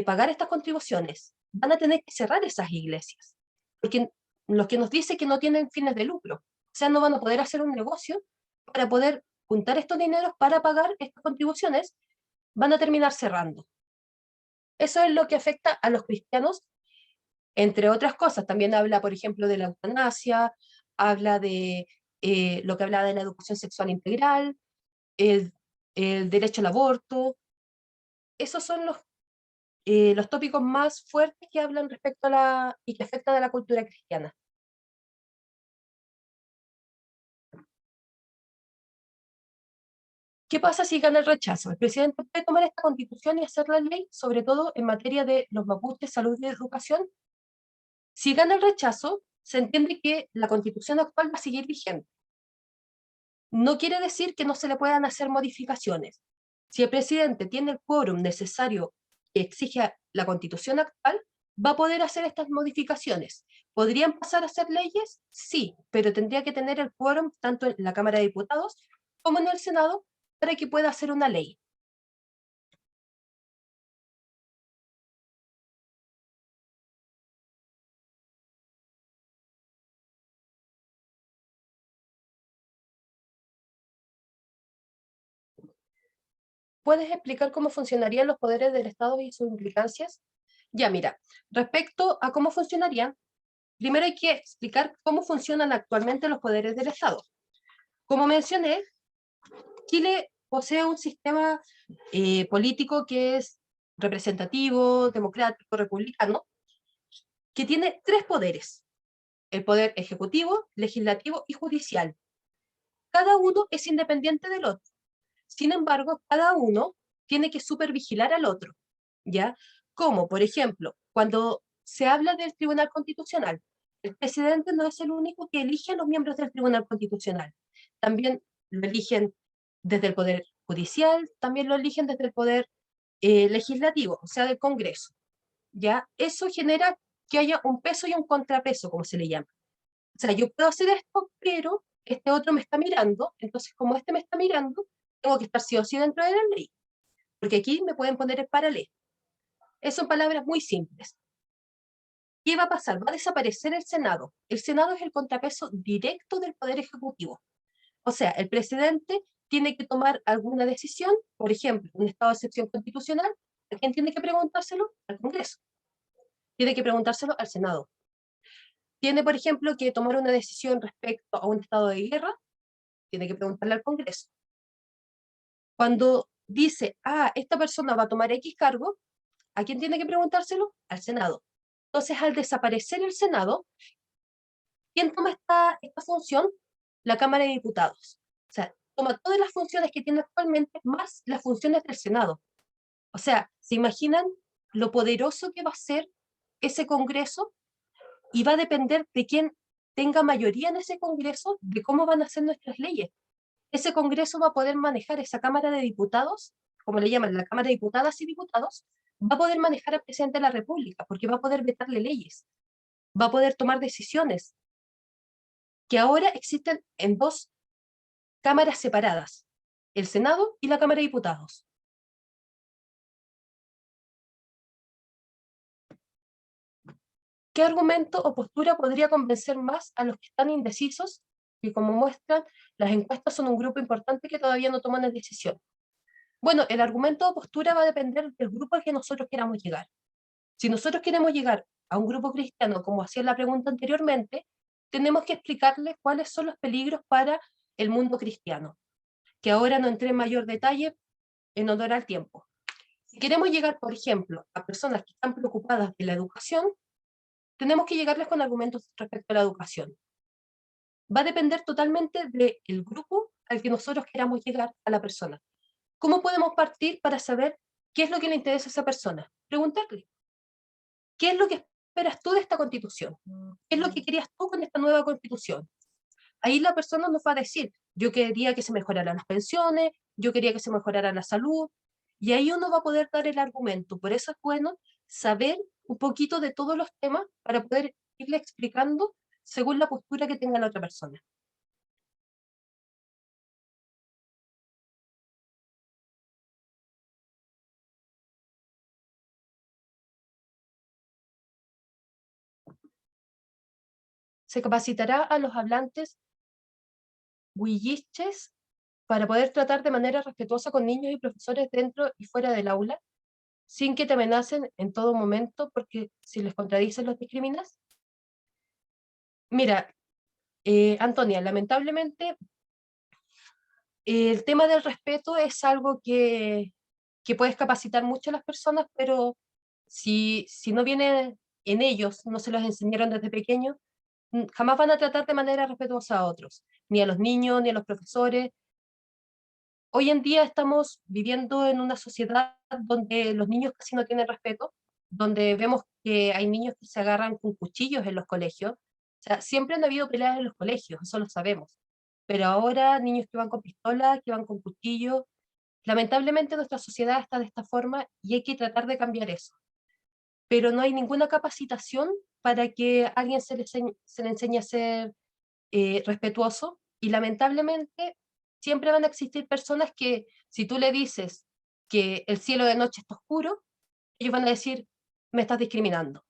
pagar estas contribuciones? Van a tener que cerrar esas iglesias, porque los que nos dice que no tienen fines de lucro, o sea, no van a poder hacer un negocio para poder juntar estos dineros para pagar estas contribuciones, van a terminar cerrando. Eso es lo que afecta a los cristianos, entre otras cosas. También habla, por ejemplo, de la eutanasia, habla de lo que habla de la educación sexual integral, el, el derecho al aborto. Esos son los tópicos más fuertes que hablan respecto a y que afectan a la cultura cristiana. ¿Qué pasa si gana el rechazo? El presidente puede tomar esta constitución y hacer la ley, sobre todo en materia de los mapuches, salud y educación. Si gana el rechazo, se entiende que la constitución actual va a seguir vigente. no quiere decir que no se le puedan hacer modificaciones. Si el presidente tiene el quórum necesario que exige la Constitución actual, va a poder hacer estas modificaciones. ¿Podrían pasar a ser leyes? Sí, pero tendría que tener el quórum tanto en la Cámara de Diputados como en el Senado para que pueda hacer una ley. ¿Puedes explicar cómo funcionarían los poderes del Estado y sus implicancias? Ya, mira, respecto a cómo funcionarían, primero hay que explicar cómo funcionan actualmente los poderes del Estado. Como mencioné, Chile posee un sistema político que es representativo, democrático, republicano, que tiene tres poderes: el poder ejecutivo, legislativo y judicial. Cada uno es independiente del otro. Sin embargo, cada uno tiene que supervigilar al otro, ¿ya? Como, por ejemplo, cuando se habla del Tribunal Constitucional, el presidente no es el único que elige a los miembros del Tribunal Constitucional. También lo eligen desde el Poder Judicial, también lo eligen desde el Poder Legislativo, o sea, del Congreso, ¿ya? Eso genera que haya un peso y un contrapeso, como se le llama. O sea, yo puedo hacer esto, pero este otro me está mirando, entonces como este me está mirando, tengo que estar sí o sí dentro de la ley, porque aquí me pueden poner el paralelo. Esas son palabras muy simples. ¿Qué va a pasar? Va a desaparecer el Senado. El Senado es el contrapeso directo del Poder Ejecutivo. O sea, el presidente tiene que tomar alguna decisión, por ejemplo, un estado de excepción constitucional. ¿A quién tiene que preguntárselo? Al Congreso. Tiene que preguntárselo al Senado. Tiene, por ejemplo, que tomar una decisión respecto a un estado de guerra, tiene que preguntarle al Congreso. Cuando dice, esta persona va a tomar X cargo, ¿a quién tiene que preguntárselo? Al Senado. Entonces, al desaparecer el Senado, ¿quién toma esta función? La Cámara de Diputados. O sea, toma todas las funciones que tiene actualmente, más las funciones del Senado. O sea, ¿se imaginan lo poderoso que va a ser ese Congreso? Y va a depender de quién tenga mayoría en ese Congreso, de cómo van a ser nuestras leyes. Ese Congreso va a poder manejar esa Cámara de Diputados, como le llaman, la Cámara de Diputadas y Diputados, va a poder manejar al presidente de la República, porque va a poder vetarle leyes, va a poder tomar decisiones que ahora existen en dos cámaras separadas, el Senado y la Cámara de Diputados. ¿Qué argumento o postura podría convencer más a los que están indecisos? Y como muestran, las encuestas son un grupo importante que todavía no toman la decisión. Bueno, el argumento o postura va a depender del grupo al que nosotros queramos llegar. Si nosotros queremos llegar a un grupo cristiano, como hacía la pregunta anteriormente, tenemos que explicarles cuáles son los peligros para el mundo cristiano, que ahora no entré en mayor detalle en honor al tiempo. Si queremos llegar, por ejemplo, a personas que están preocupadas de la educación, tenemos que llegarles con argumentos respecto a la educación. Va a depender totalmente del grupo al que nosotros queramos llegar a la persona. ¿Cómo podemos partir para saber qué es lo que le interesa a esa persona? Preguntarle, ¿qué es lo que esperas tú de esta constitución? ¿Qué es lo que querías tú con esta nueva constitución? Ahí la persona nos va a decir, yo quería que se mejoraran las pensiones, yo quería que se mejorara la salud, y ahí uno va a poder dar el argumento. Por eso es bueno saber un poquito de todos los temas para poder irle explicando según la postura que tenga la otra persona. Se capacitará a los hablantes huilliches para poder tratar de manera respetuosa con niños y profesores dentro y fuera del aula, sin que te amenacen en todo momento, porque si les contradices los discriminas. Mira, Antonia, lamentablemente el tema del respeto es algo que puedes capacitar mucho a las personas, pero si no viene en ellos, no se los enseñaron desde pequeños, jamás van a tratar de manera respetuosa a otros, ni a los niños, ni a los profesores. Hoy en día estamos viviendo en una sociedad donde los niños casi no tienen respeto, donde vemos que hay niños que se agarran con cuchillos en los colegios. O sea, siempre han habido peleas en los colegios, eso lo sabemos. pero ahora niños que van con pistolas, que van con cuchillos. Lamentablemente nuestra sociedad está de esta forma y hay que tratar de cambiar eso. Pero no hay ninguna capacitación para que a alguien se le enseñe a ser respetuoso, y lamentablemente siempre van a existir personas que si tú le dices que el cielo de noche está oscuro, ellos van a decir, me estás discriminando.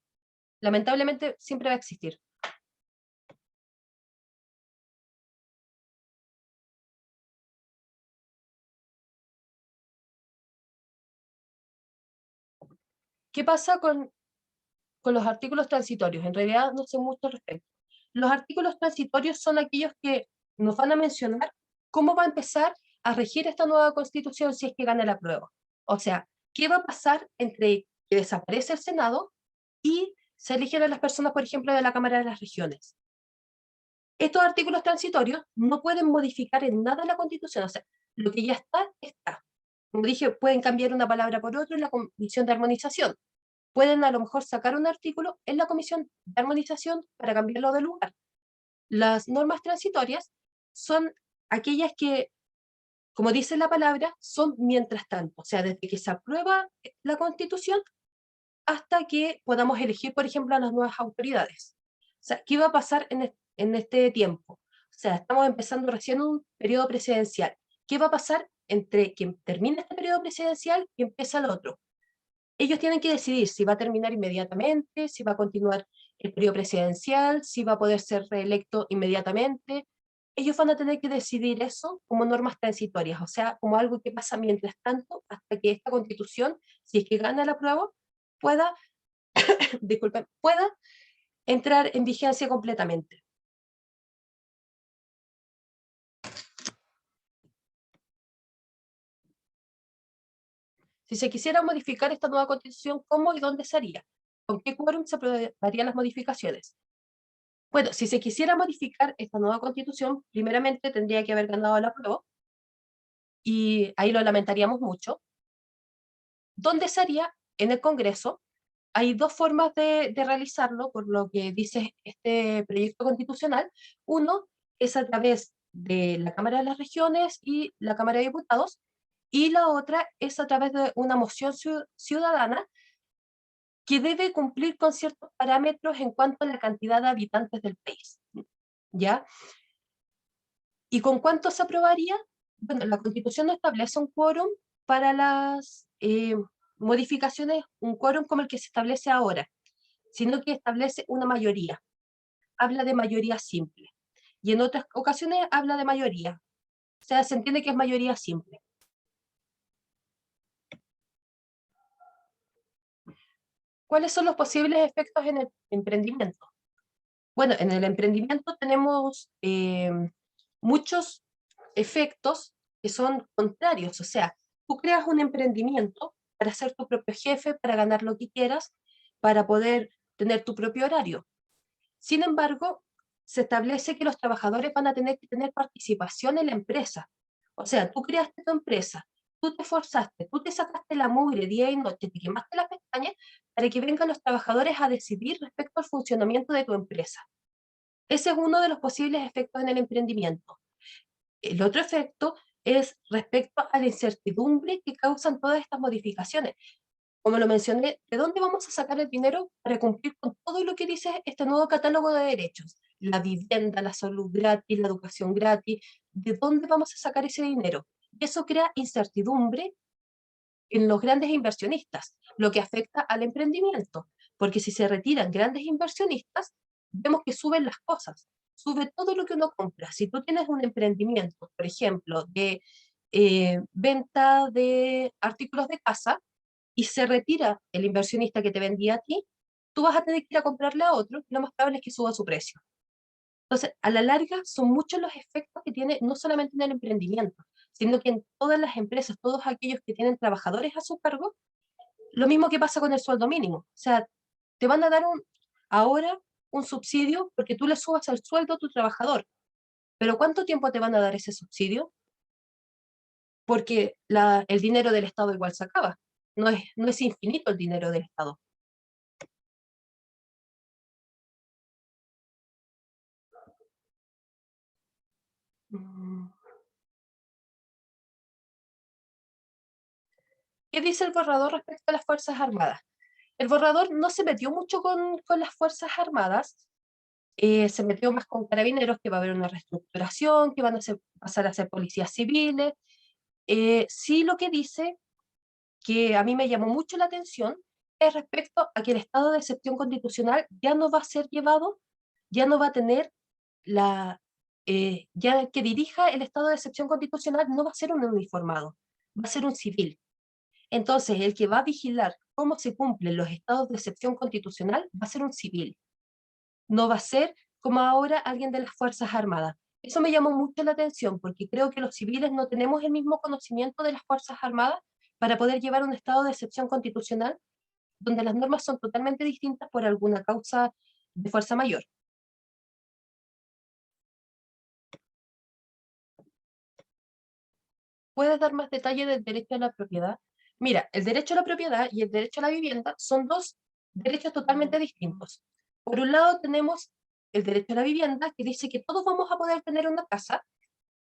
Lamentablemente siempre va a existir. ¿Qué pasa con los artículos transitorios? En realidad no sé mucho al respecto. Los artículos transitorios son aquellos que nos van a mencionar cómo va a empezar a regir esta nueva constitución si es que gana la prueba. O sea, ¿qué va a pasar entre que desaparece el Senado y se eligen a las personas, por ejemplo, de la Cámara de las Regiones? Estos artículos transitorios no pueden modificar en nada la Constitución, o sea, lo que ya está, está. Como dije, pueden cambiar una palabra por otra en la Comisión de Armonización. Pueden a lo mejor sacar un artículo en la Comisión de Armonización para cambiarlo de lugar. Las normas transitorias son aquellas que, como dice la palabra, son mientras tanto, o sea, desde que se aprueba la Constitución hasta que podamos elegir, por ejemplo, a las nuevas autoridades. O sea, ¿qué va a pasar en este tiempo? O sea, estamos empezando recién un periodo presidencial. ¿Qué va a pasar entre que termine este periodo presidencial y empieza el otro? Ellos tienen que decidir si va a terminar inmediatamente, si va a continuar el periodo presidencial, si va a poder ser reelecto inmediatamente. Ellos van a tener que decidir eso como normas transitorias, o sea, como algo que pasa mientras tanto, hasta que esta constitución, si es que gana la prueba, pueda, disculpen, pueda entrar en vigencia completamente. Si se quisiera modificar esta nueva constitución, ¿cómo y dónde se haría? ¿Con qué quórum se aprobarían las modificaciones? Bueno, si se quisiera modificar esta nueva constitución, primeramente tendría que haber ganado la prueba, y ahí lo lamentaríamos mucho. ¿Dónde se haría? En el Congreso. Hay dos formas de realizarlo, por lo que dice este proyecto constitucional. Uno es a través de la Cámara de las Regiones y la Cámara de Diputados, y la otra es a través de una moción ciudadana que debe cumplir con ciertos parámetros en cuanto a la cantidad de habitantes del país. ¿Ya? ¿Y con cuánto se aprobaría? Bueno, la Constitución no establece un quórum para las modificaciones, un quórum como el que se establece ahora, sino que establece una mayoría. Habla de mayoría simple. Y en otras ocasiones habla de mayoría. O sea, se entiende que es mayoría simple. ¿Cuáles son los posibles efectos en el emprendimiento? Bueno, en el emprendimiento tenemos muchos efectos que son contrarios. O sea, tú creas un emprendimiento para ser tu propio jefe, para ganar lo que quieras, para poder tener tu propio horario. Sin embargo, se establece que los trabajadores van a tener que tener participación en la empresa. O sea, tú creaste tu empresa, tú te esforzaste, tú te sacaste la mugre día y noche, te quemaste las pestañas para que vengan los trabajadores a decidir respecto al funcionamiento de tu empresa. Ese es uno de los posibles efectos en el emprendimiento. El otro efecto es respecto a la incertidumbre que causan todas estas modificaciones. Como lo mencioné, ¿de dónde vamos a sacar el dinero para cumplir con todo lo que dice este nuevo catálogo de derechos? La vivienda, la salud gratis, la educación gratis. ¿De dónde vamos a sacar ese dinero? Y eso crea incertidumbre en los grandes inversionistas, lo que afecta al emprendimiento, porque si se retiran grandes inversionistas, vemos que suben las cosas, sube todo lo que uno compra. Si tú tienes un emprendimiento, por ejemplo, de venta de artículos de casa, y se retira el inversionista que te vendía a ti, tú vas a tener que ir a comprarle a otro, y lo más probable es que suba su precio. Entonces, a la larga, son muchos los efectos que tiene no solamente en el emprendimiento, sino que en todas las empresas, todos aquellos que tienen trabajadores a su cargo, lo mismo que pasa con el sueldo mínimo. O sea, te van a dar ahora un subsidio porque tú le subas el sueldo a tu trabajador, pero ¿cuánto tiempo te van a dar ese subsidio? Porque el dinero del Estado igual se acaba. No es infinito el dinero del Estado. ¿Qué dice el borrador respecto a las Fuerzas Armadas? El borrador no se metió mucho con las Fuerzas Armadas, se metió más con Carabineros, que va a haber una reestructuración, que van a pasar a ser policías civiles. Sí, lo que dice, que a mí me llamó mucho la atención, es respecto a que el estado de excepción constitucional ya no va a ser llevado, ya no va a tener ya que dirija el estado de excepción constitucional no va a ser un uniformado, va a ser un civil. Entonces, el que va a vigilar cómo se cumplen los estados de excepción constitucional va a ser un civil. No va a ser como ahora alguien de las Fuerzas Armadas. Eso me llamó mucho la atención porque creo que los civiles no tenemos el mismo conocimiento de las Fuerzas Armadas para poder llevar un estado de excepción constitucional donde las normas son totalmente distintas por alguna causa de fuerza mayor. ¿Puedes dar más detalle del derecho a la propiedad? Mira, el derecho a la propiedad y el derecho a la vivienda son dos derechos totalmente distintos. Por un lado tenemos el derecho a la vivienda, que dice que todos vamos a poder tener una casa,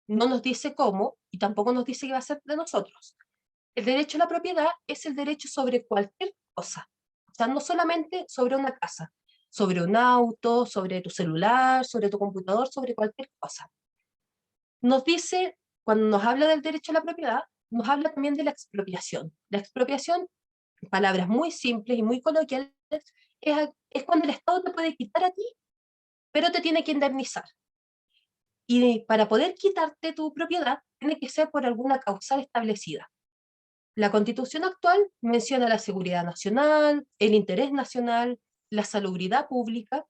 no nos dice cómo y tampoco nos dice que va a ser de nosotros. El derecho a la propiedad es el derecho sobre cualquier cosa, o sea, no solamente sobre una casa, sobre un auto, sobre tu celular, sobre tu computador, sobre cualquier cosa. Nos dice, cuando nos habla del derecho a la propiedad, nos habla también de la expropiación. La expropiación, en palabras muy simples y muy coloquiales, es cuando el Estado te puede quitar a ti, pero te tiene que indemnizar. Y para poder quitarte tu propiedad, tiene que ser por alguna causal establecida. La Constitución actual menciona la seguridad nacional, el interés nacional, la salubridad pública,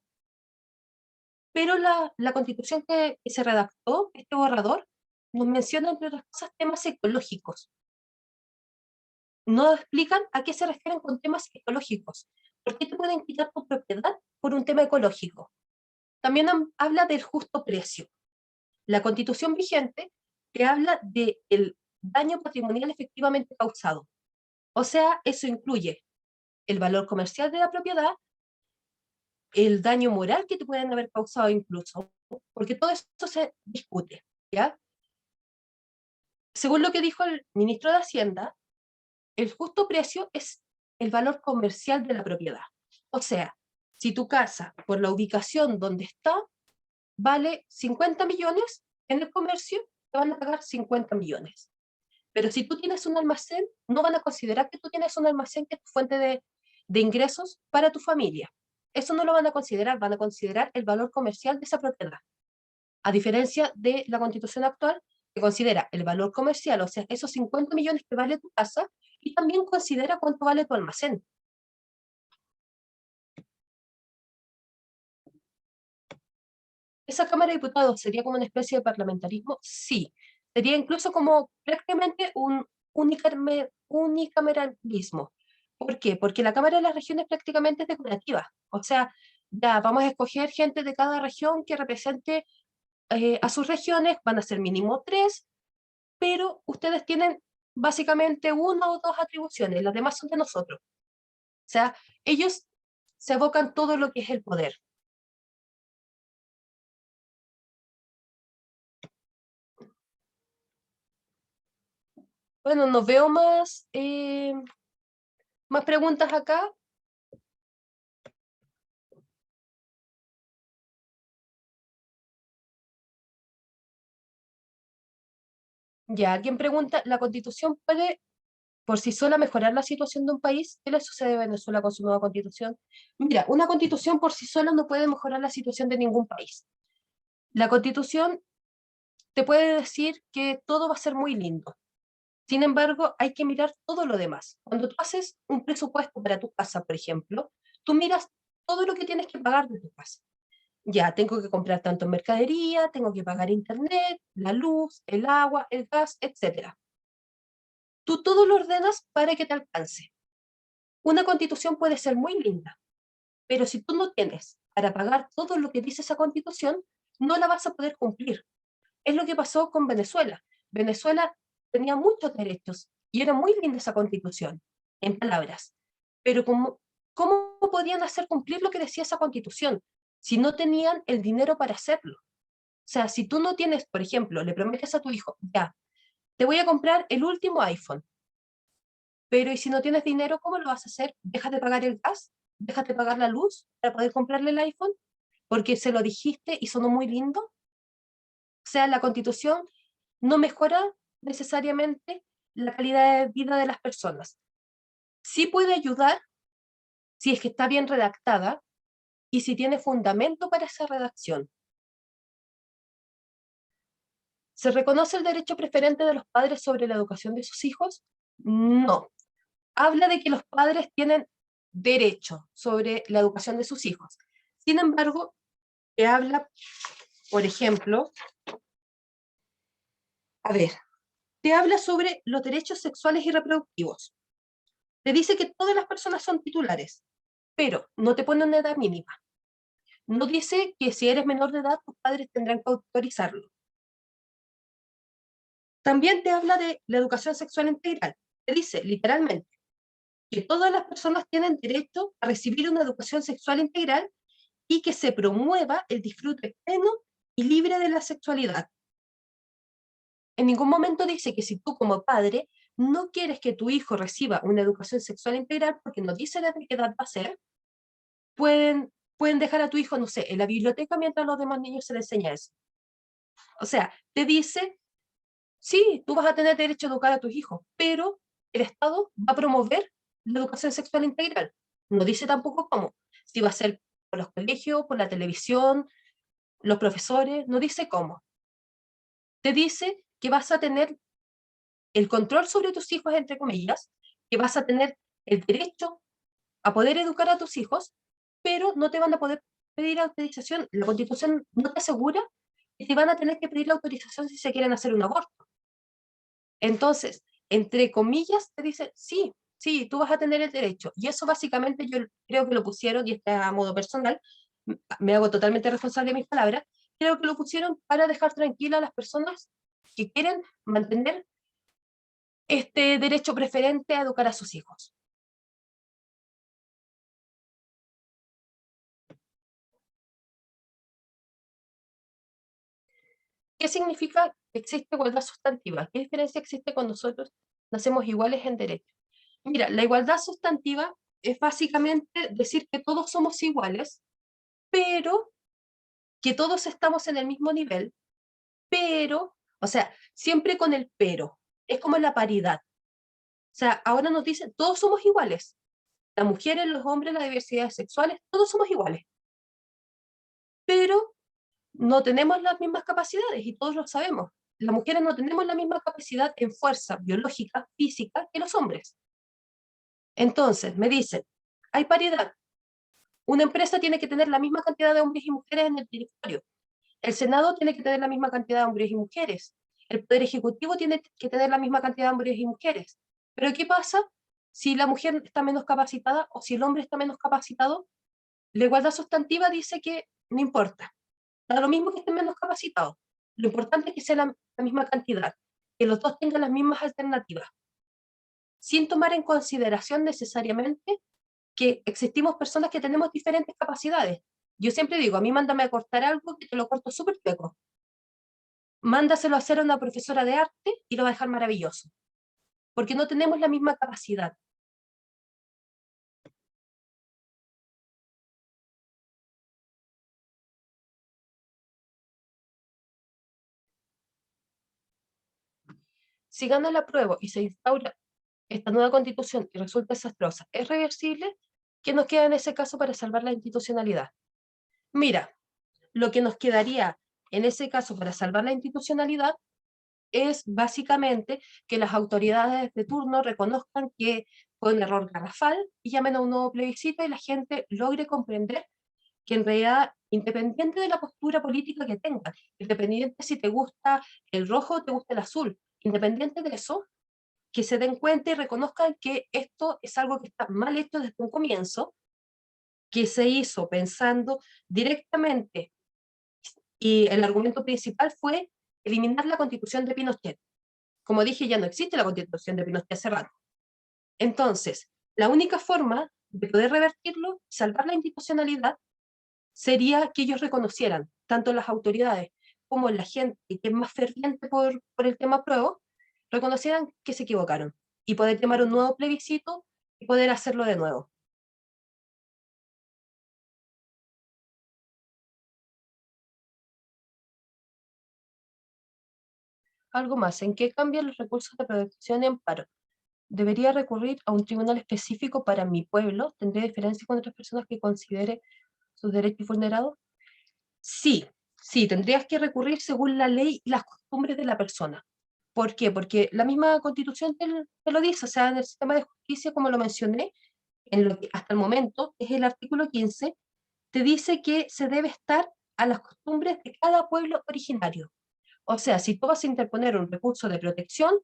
pero la Constitución que se redactó, este borrador, nos menciona, entre otras cosas, temas ecológicos. No explican a qué se refieren con temas ecológicos. ¿Por qué te pueden quitar tu propiedad por un tema ecológico? También habla del justo precio. La Constitución vigente te habla del daño patrimonial efectivamente causado. O sea, eso incluye el valor comercial de la propiedad, el daño moral que te pueden haber causado incluso, porque todo esto se discute, ¿ya? Según lo que dijo el ministro de Hacienda, el justo precio es el valor comercial de la propiedad. O sea, si tu casa, por la ubicación donde está, vale 50 millones, en el comercio te van a pagar 50 millones. Pero si tú tienes un almacén, no van a considerar que tú tienes un almacén que es tu fuente de ingresos para tu familia. Eso no lo van a considerar el valor comercial de esa propiedad. A diferencia de la Constitución actual, que considera el valor comercial, o sea, esos 50 millones que vale tu casa, y también considera cuánto vale tu almacén. ¿Esa Cámara de Diputados sería como una especie de parlamentarismo? Sí. Sería incluso como prácticamente un unicameralismo. ¿Por qué? Porque la Cámara de las Regiones prácticamente es decorativa. O sea, ya vamos a escoger gente de cada región que represente a sus regiones, van a ser mínimo 3, pero ustedes tienen básicamente una o dos atribuciones, las demás son de nosotros. O sea, ellos se abocan todo lo que es el poder. Bueno, no veo más preguntas acá. Ya, alguien pregunta, ¿la Constitución puede por sí sola mejorar la situación de un país? ¿Qué le sucede a Venezuela con su nueva Constitución? Mira, una Constitución por sí sola no puede mejorar la situación de ningún país. La Constitución te puede decir que todo va a ser muy lindo. Sin embargo, hay que mirar todo lo demás. Cuando tú haces un presupuesto para tu casa, por ejemplo, tú miras todo lo que tienes que pagar de tu casa. Ya, tengo que comprar tanto en mercadería, tengo que pagar internet, la luz, el agua, el gas, etcétera. Tú todo lo ordenas para que te alcance. Una constitución puede ser muy linda, pero si tú no tienes para pagar todo lo que dice esa constitución, no la vas a poder cumplir. Es lo que pasó con Venezuela. Venezuela tenía muchos derechos y era muy linda esa constitución, en palabras. Pero ¿cómo podían hacer cumplir lo que decía esa constitución si no tenían el dinero para hacerlo? sea, si tú no tienes, por ejemplo, le prometes a tu hijo, ya, te voy a comprar el último iPhone, pero ¿y si no tienes dinero, cómo lo vas a hacer? ¿Dejas de pagar el gas? ¿Dejas de pagar la luz para poder comprarle el iPhone? Porque se lo dijiste y sonó muy lindo. O sea, la Constitución no mejora necesariamente la calidad de vida de las personas. Sí puede ayudar si es que está bien redactada y si tiene fundamento para esa redacción. ¿Se reconoce el derecho preferente de los padres sobre la educación de sus hijos? No. Habla de que los padres tienen derecho sobre la educación de sus hijos. Sin embargo, te habla, por ejemplo, a ver, te habla sobre los derechos sexuales y reproductivos. Te dice que todas las personas son titulares, pero no te pone una edad mínima. No dice que si eres menor de edad, tus padres tendrán que autorizarlo. También te habla de la educación sexual integral. Te dice literalmente que todas las personas tienen derecho a recibir una educación sexual integral y que se promueva el disfrute pleno y libre de la sexualidad. En ningún momento dice que si tú como padre no quieres que tu hijo reciba una educación sexual integral, porque no dice de qué edad va a ser, pueden dejar a tu hijo, no sé, en la biblioteca mientras a los demás niños se les enseña eso. O sea, te dice, sí, tú vas a tener derecho a educar a tus hijos, pero el Estado va a promover la educación sexual integral. No dice tampoco cómo. Si va a ser por los colegios, por la televisión, los profesores, no dice cómo. Te dice que vas a tener el control sobre tus hijos, entre comillas, que vas a tener el derecho a poder educar a tus hijos, pero no te van a poder pedir autorización. La Constitución no te asegura que te van a tener que pedir la autorización si se quieren hacer un aborto. Entonces, entre comillas, te dice, sí, sí, tú vas a tener el derecho. Y eso básicamente yo creo que lo pusieron, y está a modo personal, me hago totalmente responsable de mis palabras, creo que lo pusieron para dejar tranquila a las personas que quieren mantener este derecho preferente a educar a sus hijos. ¿Qué significa que existe igualdad sustantiva? ¿Qué diferencia existe cuando nosotros nacemos iguales en derecho? Mira, la igualdad sustantiva es básicamente decir que todos somos iguales, pero que todos estamos en el mismo nivel, pero, o sea, siempre con el pero. Es como la paridad. O sea, ahora nos dicen, todos somos iguales. Las mujeres, los hombres, las diversidades sexuales, todos somos iguales. Pero no tenemos las mismas capacidades y todos lo sabemos. Las mujeres no tenemos la misma capacidad en fuerza biológica, física, que los hombres. Entonces, me dicen, hay paridad. Una empresa tiene que tener la misma cantidad de hombres y mujeres en el directorio. El Senado tiene que tener la misma cantidad de hombres y mujeres. El Poder Ejecutivo tiene que tener la misma cantidad de hombres y mujeres. Pero ¿qué pasa si la mujer está menos capacitada o si el hombre está menos capacitado? La igualdad sustantiva dice que no importa. Da lo mismo que estén menos capacitados. Lo importante es que sea la misma cantidad, que los dos tengan las mismas alternativas, sin tomar en consideración necesariamente que existimos personas que tenemos diferentes capacidades. Yo siempre digo, a mí mándame a cortar algo que te lo corto súper seco. Mándaselo a hacer a una profesora de arte y lo va a dejar maravilloso, porque no tenemos la misma capacidad. Si gana la prueba y se instaura esta nueva constitución y resulta desastrosa, ¿es reversible? ¿Qué nos queda en ese caso para salvar la institucionalidad? Mira, lo que nos quedaría en ese caso para salvar la institucionalidad es básicamente que las autoridades de turno reconozcan que fue un error garrafal y llamen a un nuevo plebiscito y la gente logre comprender que en realidad, independiente de la postura política que tengan, independiente si te gusta el rojo o te gusta el azul, independiente de eso, que se den cuenta y reconozcan que esto es algo que está mal hecho desde un comienzo, que se hizo pensando directamente, y el argumento principal fue eliminar la constitución de Pinochet. Como dije, ya no existe la constitución de Pinochet hace rato. Entonces, la única forma de poder revertirlo, salvar la institucionalidad, sería que ellos reconocieran, tanto las autoridades como la gente que es más ferviente por el tema apruebo, reconocieran que se equivocaron y poder llamar un nuevo plebiscito y poder hacerlo de nuevo. Algo más, ¿en qué cambian los recursos de protección y amparo? ¿Debería recurrir a un tribunal específico para mi pueblo? ¿Tendría diferencia con otras personas que considere sus derechos vulnerados? Sí, sí, tendrías que recurrir según la ley y las costumbres de la persona. ¿Por qué? Porque la misma Constitución te lo dice, o sea, en el sistema de justicia, como lo mencioné, en lo que hasta el momento es el artículo 15, te dice que se debe estar a las costumbres de cada pueblo originario. O sea, si tú vas a interponer un recurso de protección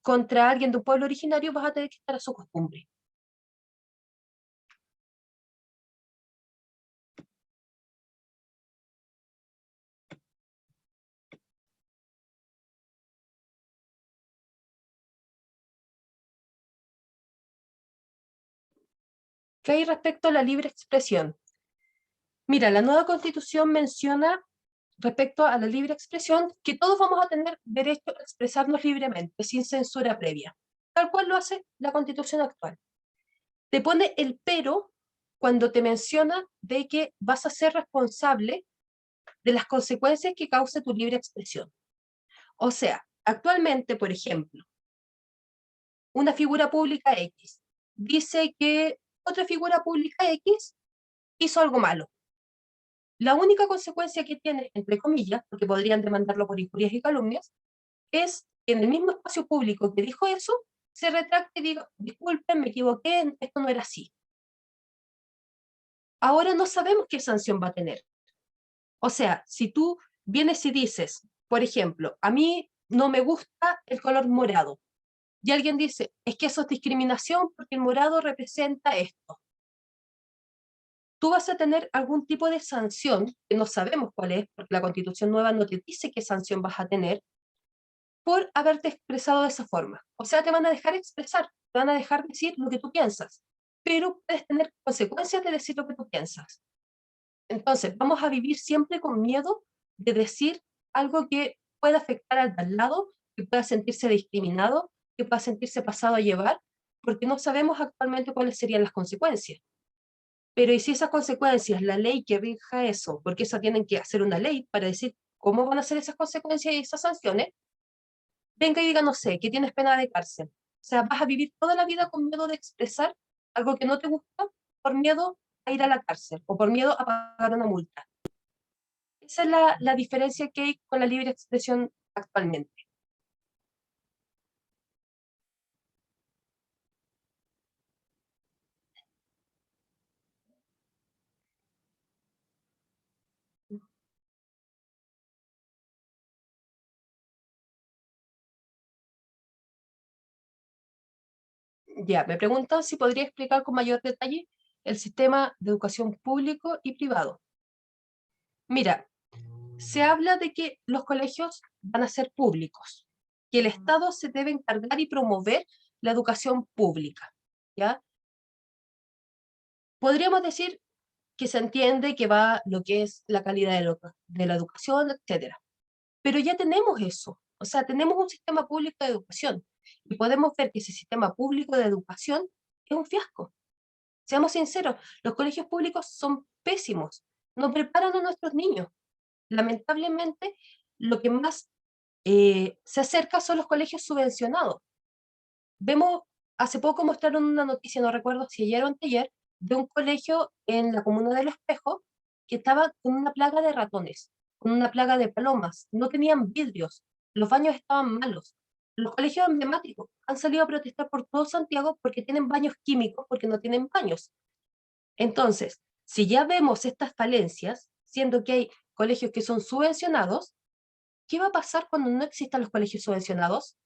contra alguien de un pueblo originario, vas a tener que estar a su costumbre. ¿Qué hay respecto a la libre expresión? Mira, la nueva Constitución menciona respecto a la libre expresión que todos vamos a tener derecho a expresarnos libremente, sin censura previa, tal cual lo hace la Constitución actual. Te pone el pero cuando te menciona de que vas a ser responsable de las consecuencias que cause tu libre expresión. O sea, actualmente, por ejemplo, una figura pública X dice que otra figura pública X hizo algo malo. La única consecuencia que tiene, entre comillas, porque podrían demandarlo por injurias y calumnias, es que en el mismo espacio público que dijo eso, se retracte y diga, disculpen, me equivoqué, esto no era así. Ahora no sabemos qué sanción va a tener. O sea, si tú vienes y dices, por ejemplo, a mí no me gusta el color morado, y alguien dice, es que eso es discriminación porque el morado representa esto. Tú vas a tener algún tipo de sanción, que no sabemos cuál es, porque la Constitución nueva no te dice qué sanción vas a tener, por haberte expresado de esa forma. O sea, te van a dejar expresar, te van a dejar decir lo que tú piensas, pero puedes tener consecuencias de decir lo que tú piensas. Entonces, vamos a vivir siempre con miedo de decir algo que pueda afectar al de al lado, que pueda sentirse discriminado, que pueda sentirse pasado a llevar, porque no sabemos actualmente cuáles serían las consecuencias. Pero ¿y si esas consecuencias, la ley que rija eso, porque eso tienen que hacer una ley para decir cómo van a ser esas consecuencias y esas sanciones, venga y diga, no sé, que tienes pena de cárcel? O sea, vas a vivir toda la vida con miedo de expresar algo que no te gusta por miedo a ir a la cárcel o por miedo a pagar una multa. Esa es la diferencia que hay con la libre expresión actualmente. Ya, me preguntan si podría explicar con mayor detalle el sistema de educación público y privado. Mira, se habla de que los colegios van a ser públicos, que el Estado se debe encargar y promover la educación pública, ¿ya? Podríamos decir que se entiende que va lo que es la calidad de la educación, etcétera. Pero ya tenemos eso, o sea, tenemos un sistema público de educación y podemos ver que ese sistema público de educación es un fiasco. Seamos sinceros, los colegios públicos son pésimos, no preparan a nuestros niños. Lamentablemente, lo que más se acerca son los colegios subvencionados. Vemos, hace poco mostraron una noticia, no recuerdo si ayer o anteayer, de un colegio en la comuna de Los Espejos que estaba con una plaga de ratones, con una plaga de palomas, no tenían vidrios, los baños estaban malos. Los colegios emblemáticos han salido a protestar por todo Santiago porque tienen baños químicos, porque no tienen baños. Entonces, si ya vemos estas falencias, siendo que hay colegios que son subvencionados, ¿qué va a pasar cuando no existan los colegios subvencionados?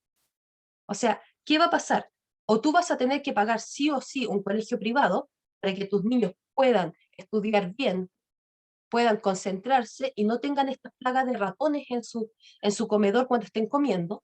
O sea, ¿qué va a pasar? O tú vas a tener que pagar sí o sí un colegio privado para que tus niños puedan estudiar bien, puedan concentrarse y no tengan estas plagas de ratones en su comedor cuando estén comiendo,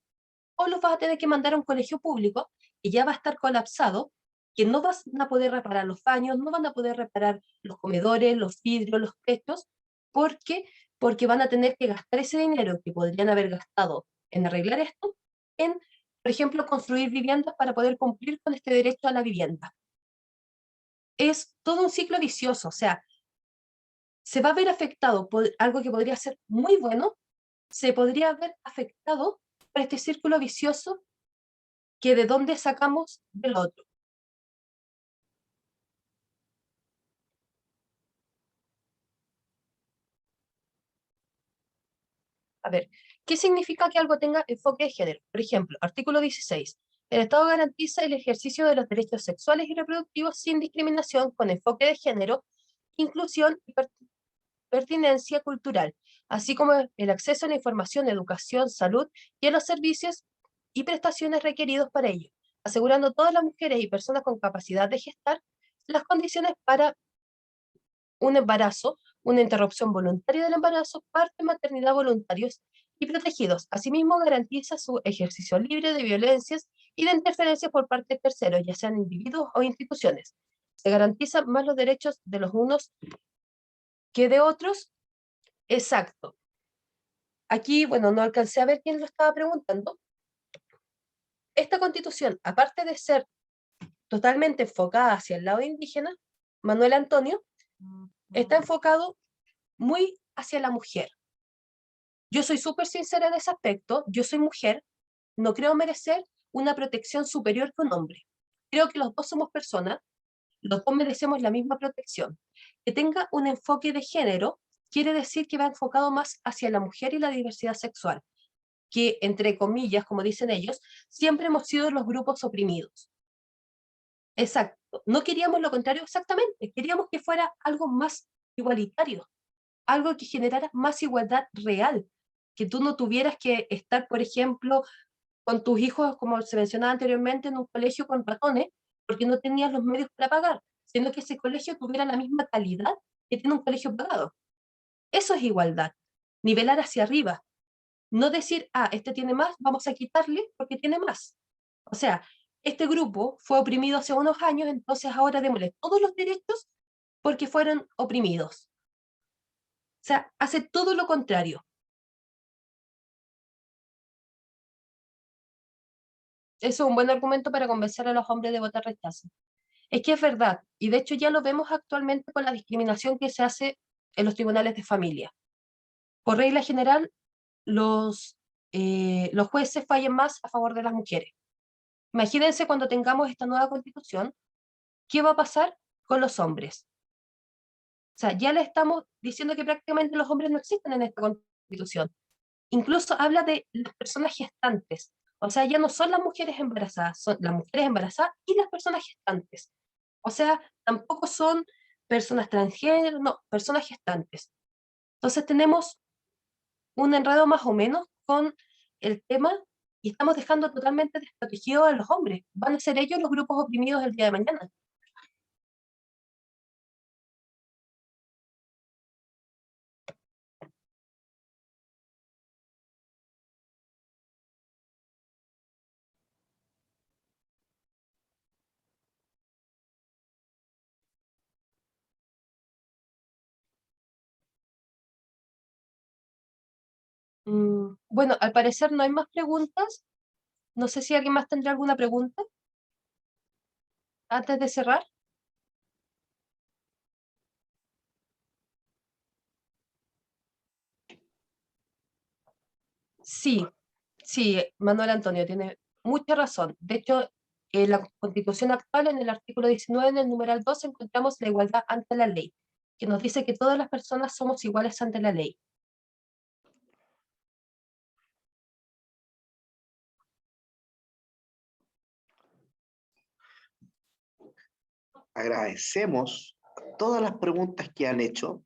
o los vas a tener que mandar a un colegio público y ya va a estar colapsado, que no van a poder reparar los baños, no van a poder reparar los comedores, los vidrios, los techos, porque porque van a tener que gastar ese dinero que podrían haber gastado en arreglar esto, en, por ejemplo, construir viviendas para poder cumplir con este derecho a la vivienda. Es todo un ciclo vicioso, o sea, se va a ver afectado por algo que podría ser muy bueno, se podría ver afectado por este círculo vicioso que de dónde sacamos del otro. A ver, ¿qué significa que algo tenga enfoque de género? Por ejemplo, artículo 16. El Estado garantiza el ejercicio de los derechos sexuales y reproductivos sin discriminación con enfoque de género, inclusión y pertinencia cultural, así como el acceso a la información, educación, salud y a los servicios y prestaciones requeridos para ello, asegurando a todas las mujeres y personas con capacidad de gestar las condiciones para un embarazo, una interrupción voluntaria del embarazo, parto y maternidad voluntarios y protegidos. Asimismo, garantiza su ejercicio libre de violencias y de interferencias por parte de terceros, ya sean individuos o instituciones. Se garantizan más los derechos de los unos que de otros. Exacto. Aquí, bueno, no alcancé a ver quién lo estaba preguntando. Esta constitución, aparte de ser totalmente enfocada hacia el lado indígena, Manuel Antonio, está enfocado muy hacia la mujer. Yo soy súper sincera en ese aspecto, yo soy mujer, no creo merecer una protección superior que un hombre. Creo que los dos somos personas, los dos merecemos la misma protección. Que tenga un enfoque de género quiere decir que va enfocado más hacia la mujer y la diversidad sexual, que, entre comillas, como dicen ellos, siempre hemos sido los grupos oprimidos. Exacto. No queríamos lo contrario exactamente, queríamos que fuera algo más igualitario, algo que generara más igualdad real, que tú no tuvieras que estar, por ejemplo, con tus hijos, como se mencionaba anteriormente, en un colegio con ratones, porque no tenías los medios para pagar, sino que ese colegio tuviera la misma calidad que tiene un colegio pagado. Eso es igualdad, nivelar hacia arriba, no decir, ah, este tiene más, vamos a quitarle porque tiene más. O sea, este grupo fue oprimido hace unos años, entonces ahora démosle todos los derechos porque fueron oprimidos. O sea, hace todo lo contrario. Eso es un buen argumento para convencer a los hombres de votar rechazo. Es que es verdad, y de hecho ya lo vemos actualmente con la discriminación que se hace en los tribunales de familia. Por regla general, los jueces fallan más a favor de las mujeres. Imagínense cuando tengamos esta nueva constitución, ¿qué va a pasar con los hombres? O sea, ya le estamos diciendo que prácticamente los hombres no existen en esta constitución. Incluso habla de las personas gestantes. O sea, ya no son las mujeres embarazadas, son las mujeres embarazadas y las personas gestantes. O sea, tampoco son personas transgénero, no, personas gestantes. Entonces tenemos un enredo más o menos con el tema y estamos dejando totalmente desprotegidos a los hombres. Van a ser ellos los grupos oprimidos el día de mañana. Bueno, al parecer no hay más preguntas. No sé si alguien más tendrá alguna pregunta antes de cerrar. Sí, sí, Manuel Antonio tiene mucha razón. De hecho, en la Constitución actual, en el artículo 19, en el numeral 2, encontramos la igualdad ante la ley, que nos dice que todas las personas somos iguales ante la ley. Agradecemos todas las preguntas que han hecho.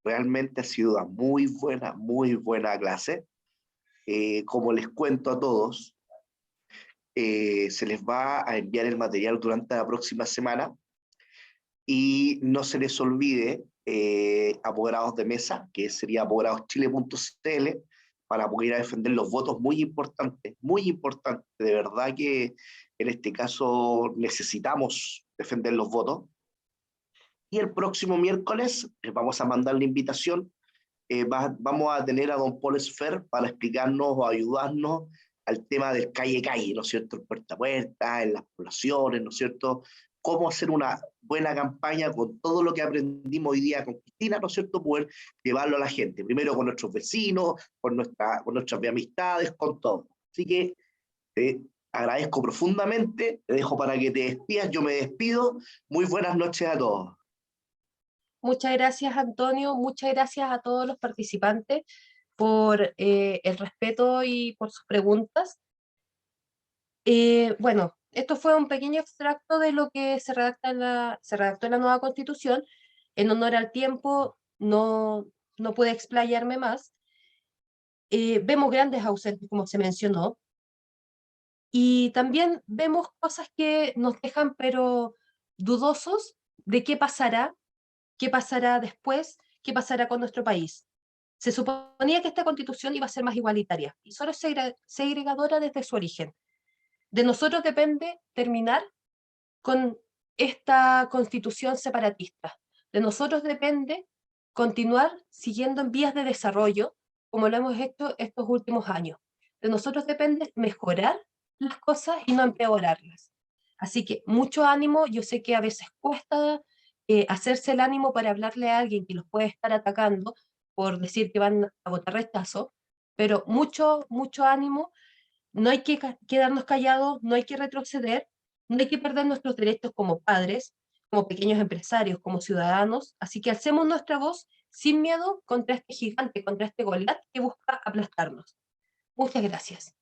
Realmente ha sido una muy buena clase. Como les cuento a todos, se les va a enviar el material durante la próxima semana y no se les olvide apoderados de mesa, que sería apoderadoschile.cl, para poder ir a defender los votos muy importante, de verdad que en este caso necesitamos defender los votos. Y el próximo miércoles les vamos a mandar la invitación vamos a tener a don Paul Esfer para explicarnos o ayudarnos al tema del calle-calle, ¿no es cierto? El puerta a puerta, en las poblaciones, ¿no es cierto? Cómo hacer una buena campaña con todo lo que aprendimos hoy día con Cristina, ¿no es cierto? Poder llevarlo a la gente, primero con nuestros vecinos, con nuestras amistades, con todo. Así que te agradezco profundamente, te dejo para que te despidas, yo me despido. Muy buenas noches a todos. Muchas gracias, Antonio. Muchas gracias a todos los participantes por el respeto y por sus preguntas. Bueno, esto fue un pequeño extracto de lo que se redactó en la nueva Constitución. En honor al tiempo, no pude explayarme más. Vemos grandes ausentes, como se mencionó, y también vemos cosas que nos dejan, pero dudosos de qué pasará después, qué pasará con nuestro país. Se suponía que esta Constitución iba a ser más igualitaria, y solo es segregadora desde su origen. De nosotros depende terminar con esta constitución separatista. De nosotros depende continuar siguiendo en vías de desarrollo, como lo hemos hecho estos últimos años. De nosotros depende mejorar las cosas y no empeorarlas. Así que mucho ánimo, yo sé que a veces cuesta hacerse el ánimo para hablarle a alguien que los puede estar atacando por decir que van a votar rechazo, pero mucho ánimo, no hay que quedarnos callados, no hay que retroceder, no hay que perder nuestros derechos como padres, como pequeños empresarios, como ciudadanos, así que alcemos nuestra voz sin miedo contra este gigante, contra este Goliat que busca aplastarnos. Muchas gracias.